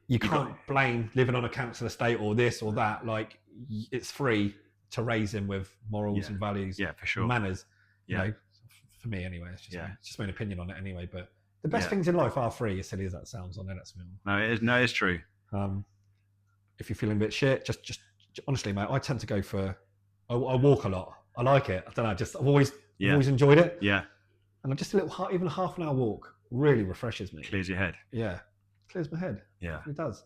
you can't blame living on a council estate or this or that. Like, it's free to raise him with morals and values. Yeah, for sure. Manners. You know, for me anyway. It's just my opinion on it anyway. But the best things in life are free, as silly as that sounds. I know that's me. No, it's true. If you're feeling a bit shit, just honestly, mate, I tend to go for. I walk a lot. I like it. I don't know. I've always enjoyed it. Yeah. And just even a half an hour walk really refreshes me. Clears your head. Yeah. Clears my head. Yeah, it does.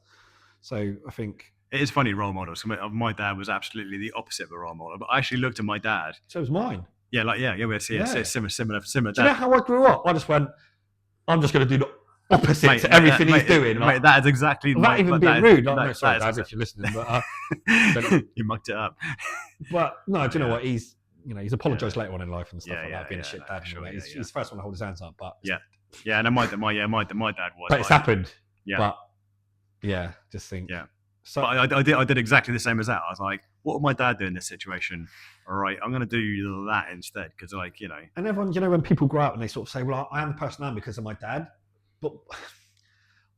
So I think it is funny role models. My dad was absolutely the opposite of a role model, but I actually looked at my dad. So was mine. We had similar. Do you know how I grew up? I just went, I'm just going to do the opposite to everything he's doing. Mate, that is exactly. Not even being rude. Sorry, Dad, if you're listening, but you mucked it up. But no, do you know what? He's apologised later on in life and stuff like that, being a shit dad. Sure, he's the first one to hold his hands up, but and my dad was. But it's happened. Yeah. But just think. Yeah. So but I did exactly the same as that. I was like, what would my dad do in this situation? All right, I'm going to do that instead because, like, And everyone, you know, when people grow up and they sort of say, well, I am the person I am because of my dad. But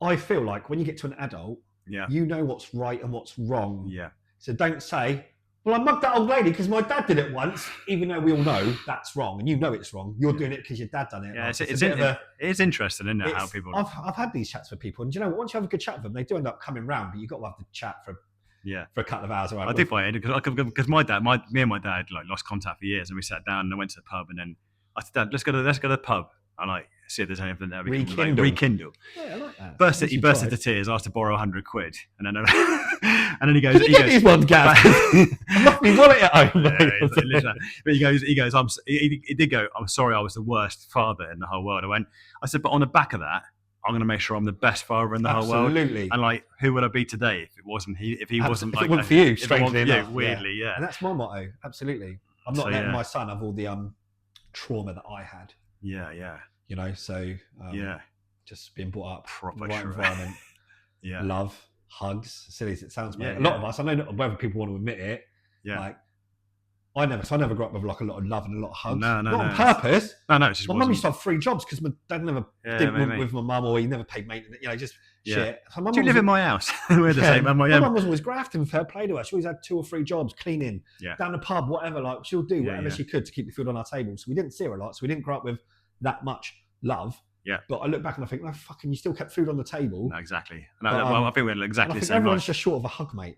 I feel like when you get to an adult, you know what's right and what's wrong. Yeah. So don't say, well, I mugged that old lady because my dad did it once, even though we all know that's wrong. And you know it's wrong. You're doing it because your dad done it. Yeah, like, it's interesting, isn't it, how people... I've had these chats with people. And you know, once you have a good chat with them, they do end up coming round, but you've got to have the chat for a couple of hours. I did find it because my dad, me and my dad like lost contact for years, and we sat down and I went to the pub, and then I said, Dad, let's go to the pub and like see if there's anything there we can rekindle. Yeah, I like that. He burst into tears, asked to borrow £100, and then and then he goes, Can you get these ones, Gav? I left my wallet at home. But he goes, he did go, I'm sorry, I was the worst father in the whole world. I said, but on the back of that, I'm going to make sure I'm the best father in the whole world. Absolutely. And like, who would I be today if it wasn't he? If he wasn't like, if it wasn't for you, strangely enough. Yeah, weirdly, yeah. And that's my motto. Absolutely. I'm not letting my son have all the trauma that I had. Yeah, yeah. You know, so just being brought up proper in the right environment. Yeah. Love, hugs. Silly as it sounds, mate. Yeah, a lot of us, I know not whether people want to admit it. Yeah. Like, I never grew up with like a lot of love and a lot of hugs. No, not on purpose. No, it's just my mum used to have 3 jobs because my dad never did with my mum, or he never paid maintenance. You know, just shit. So do you live in my house? We're the same. My mum was always grafting, fair play to her. She always had 2 or 3 jobs, cleaning, down the pub, whatever. Like, she'll do whatever she could to keep the food on our table. So we didn't see her a lot. So we didn't grow up with that much love. Yeah. But I look back and I think, no, fucking, you still kept food on the table. No, exactly. I think we're exactly the same. Everyone's just short of a hug, mate.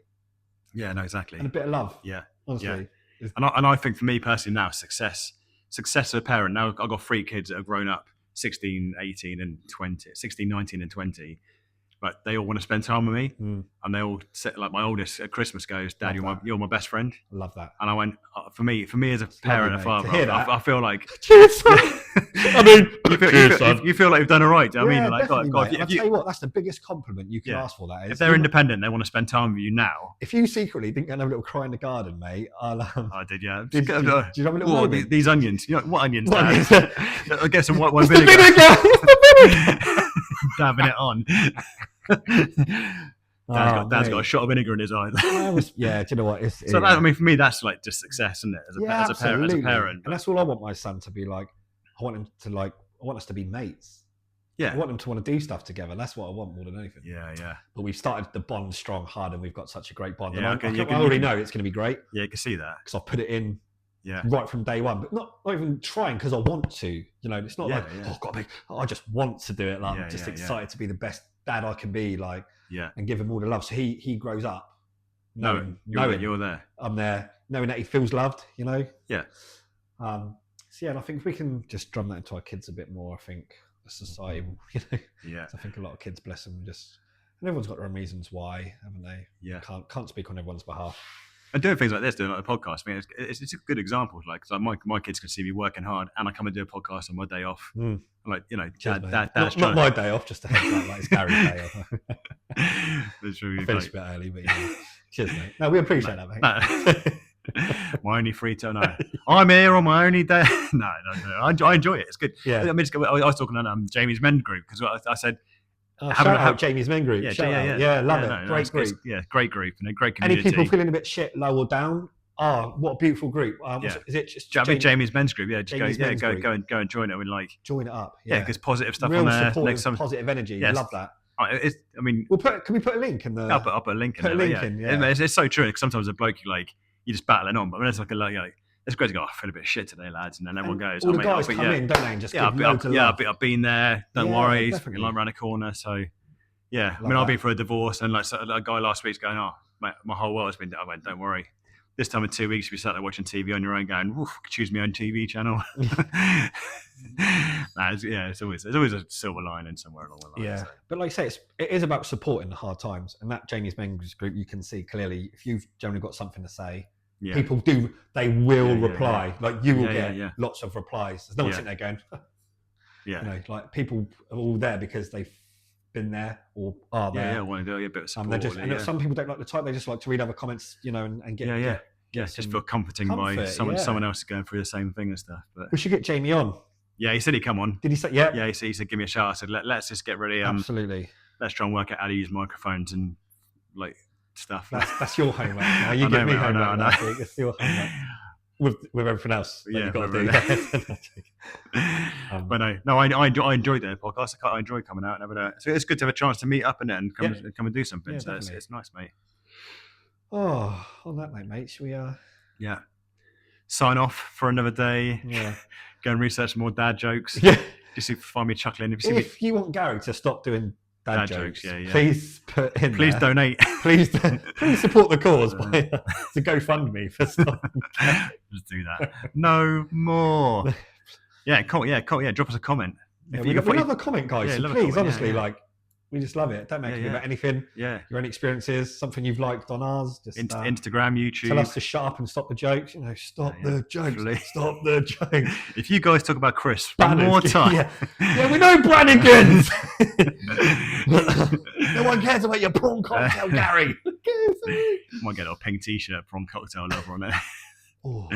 Yeah, no, exactly. And a bit of love. Yeah. Honestly. Yeah. And I think for me personally now, success as a parent, now I've got 3 kids that are grown up, 16, 18 and 20, 16, 19 and 20. But they all want to spend time with me, and they all like my oldest at Christmas goes, "Dad, you're my best friend." I love that. And I went, for me as a parent and father, I feel like, cheers, son. I mean, you feel like you've done it right. Do you know what I mean? Like, God, I'll tell you what, that's the biggest compliment you can ask for. That is, if they're independent, they want to spend time with you now. If you secretly didn't go and have a little cry in the garden, mate, I did, yeah. Did you have a little moment? These onions, you know what onions? I get some white wine vinegar. Dabbing it on. Dad's got a shot of vinegar in his eye. Do you know what? I mean, for me, that's like just success, isn't it? As a parent. And that's all I want my son to be like. I want us to be mates. Yeah. I want them to want to do stuff together. That's what I want more than anything. Yeah, yeah. But we've started the bond strong, hard, and we've got such a great bond. Yeah, and I already know it's going to be great. Yeah, you can see that. Because I've put it in Yeah. right from day one, but not even trying because I want to. You know, it's not like I just want to do it. Like I'm just excited to be the best dad I can be. Like and give him all the love. So he grows up knowing you're there. I'm there, knowing that he feels loved. You know. Yeah. So and I think if we can just drum that into our kids a bit more, I think the society will. You know. Yeah. So I think a lot of kids, bless them, and everyone's got their own reasons why, haven't they? Yeah. Can't speak on everyone's behalf. And doing things like this, doing like a podcast, I mean, it's a good example. Like, cause my kids can see me working hard, and I come and do a podcast on my day off. Mm. Like, you know, Dad's not my day off, just a heads up, like it's Gary's day off. I finished a bit early, but cheers, mate. No, we appreciate that, mate. My only free time. No, I'm here on my only day. No. I enjoy it. It's good. Yeah. I was talking on Jamie's men group because I said. Shout out Jamie's men group. Yeah, love it. Great group. Great group and a great community. Any people feeling a bit shit, low or down? What a beautiful group. Is it just Jamie's men's group? Yeah, just go and join it. And like join it up. Yeah, because positive stuff real on there. Positive energy. Yes. Love that. Can we put a link in the? I'll put a link in there. It's so true. Because sometimes a bloke you're just battling on, but when it's like it's great to go, I feel a bit shit today, lads. And then everyone goes, all the guys come in, don't they? And just I've been there. Don't worry. It's definitely. like around the corner. So, yeah. I mean, I've been through a divorce, and like a guy last week's going, my whole world's been. I went, don't worry. This time in 2 weeks, we sat there watching TV on your own, going, choose my own TV channel. It's always a silver lining somewhere along the line. Yeah, but like I say, it is about supporting the hard times, and that Jamie's Men's group, you can see clearly if you've generally got something to say. Yeah. People they will reply. Like you will get lots of replies. There's no one sitting there going, like people are all there because they've been there or are there. Yeah, want to do a bit of support. Some people don't like the type, they just like to read other comments, and get just feel comforting by someone else going through the same thing and stuff. But we should get Jamie on. Yeah, he said he'd come on. Did he say yeah? Yeah, he said give me a shout. I said let's just get ready. Absolutely. Let's try and work out how to use microphones and like stuff. That's your homework now. You I give know, me mate, I know, homework I last know. week. It's your homework. With everything else that you've got to do. But I enjoyed the podcast. I enjoy coming out and having a. So it's good to have a chance to meet up and come and do something. Yeah, so definitely. it's nice, mate. Oh, on that note, mate, should we? Yeah. Sign off for another day. Yeah. Go and research more dad jokes. Yeah. Just to find me chuckling. If you want Gary to stop doing dad jokes, yeah. please put in. Please there. donate. Please support the cause by to GoFundMe for stuff. Just do that. No more. Yeah, cool. Yeah. Drop us a comment. Yeah, we love a comment, guys. Yeah, so love a please, comment, honestly, yeah. we just love it. Don't make it about anything. Yeah. Your own experiences, something you've liked on ours. Just Instagram, YouTube. Tell us to shut up and stop the jokes. Stop the jokes. Please. Stop the jokes. If you guys talk about Chris one more time. Yeah, we know Brannigan's. No one cares about your prawn cocktail, Gary. Might get a pink t-shirt, prawn cocktail lover on it. Oh.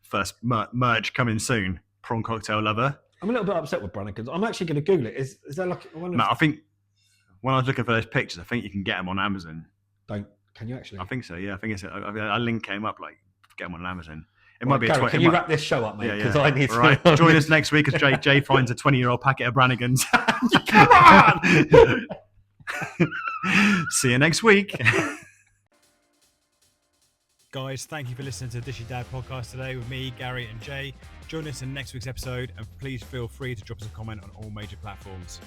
First merch coming soon. Prawn cocktail lover. I'm a little bit upset with Brannigan's. I'm actually going to Google it. Is there like? I think when I was looking for those pictures, I think you can get them on Amazon. Can you actually? I think so. Yeah, I think it's a link came up like get them on Amazon. It might be Gary, a 20. Can you wrap this show up, mate? Because I need to. Right. Join us next week as Jay finds a 20-year-old packet of Brannigan's. Come on. See you next week. Guys, thank you for listening to the Dishy Dad podcast today with me, Gary, and Jay. Join us in next week's episode, and please feel free to drop us a comment on all major platforms.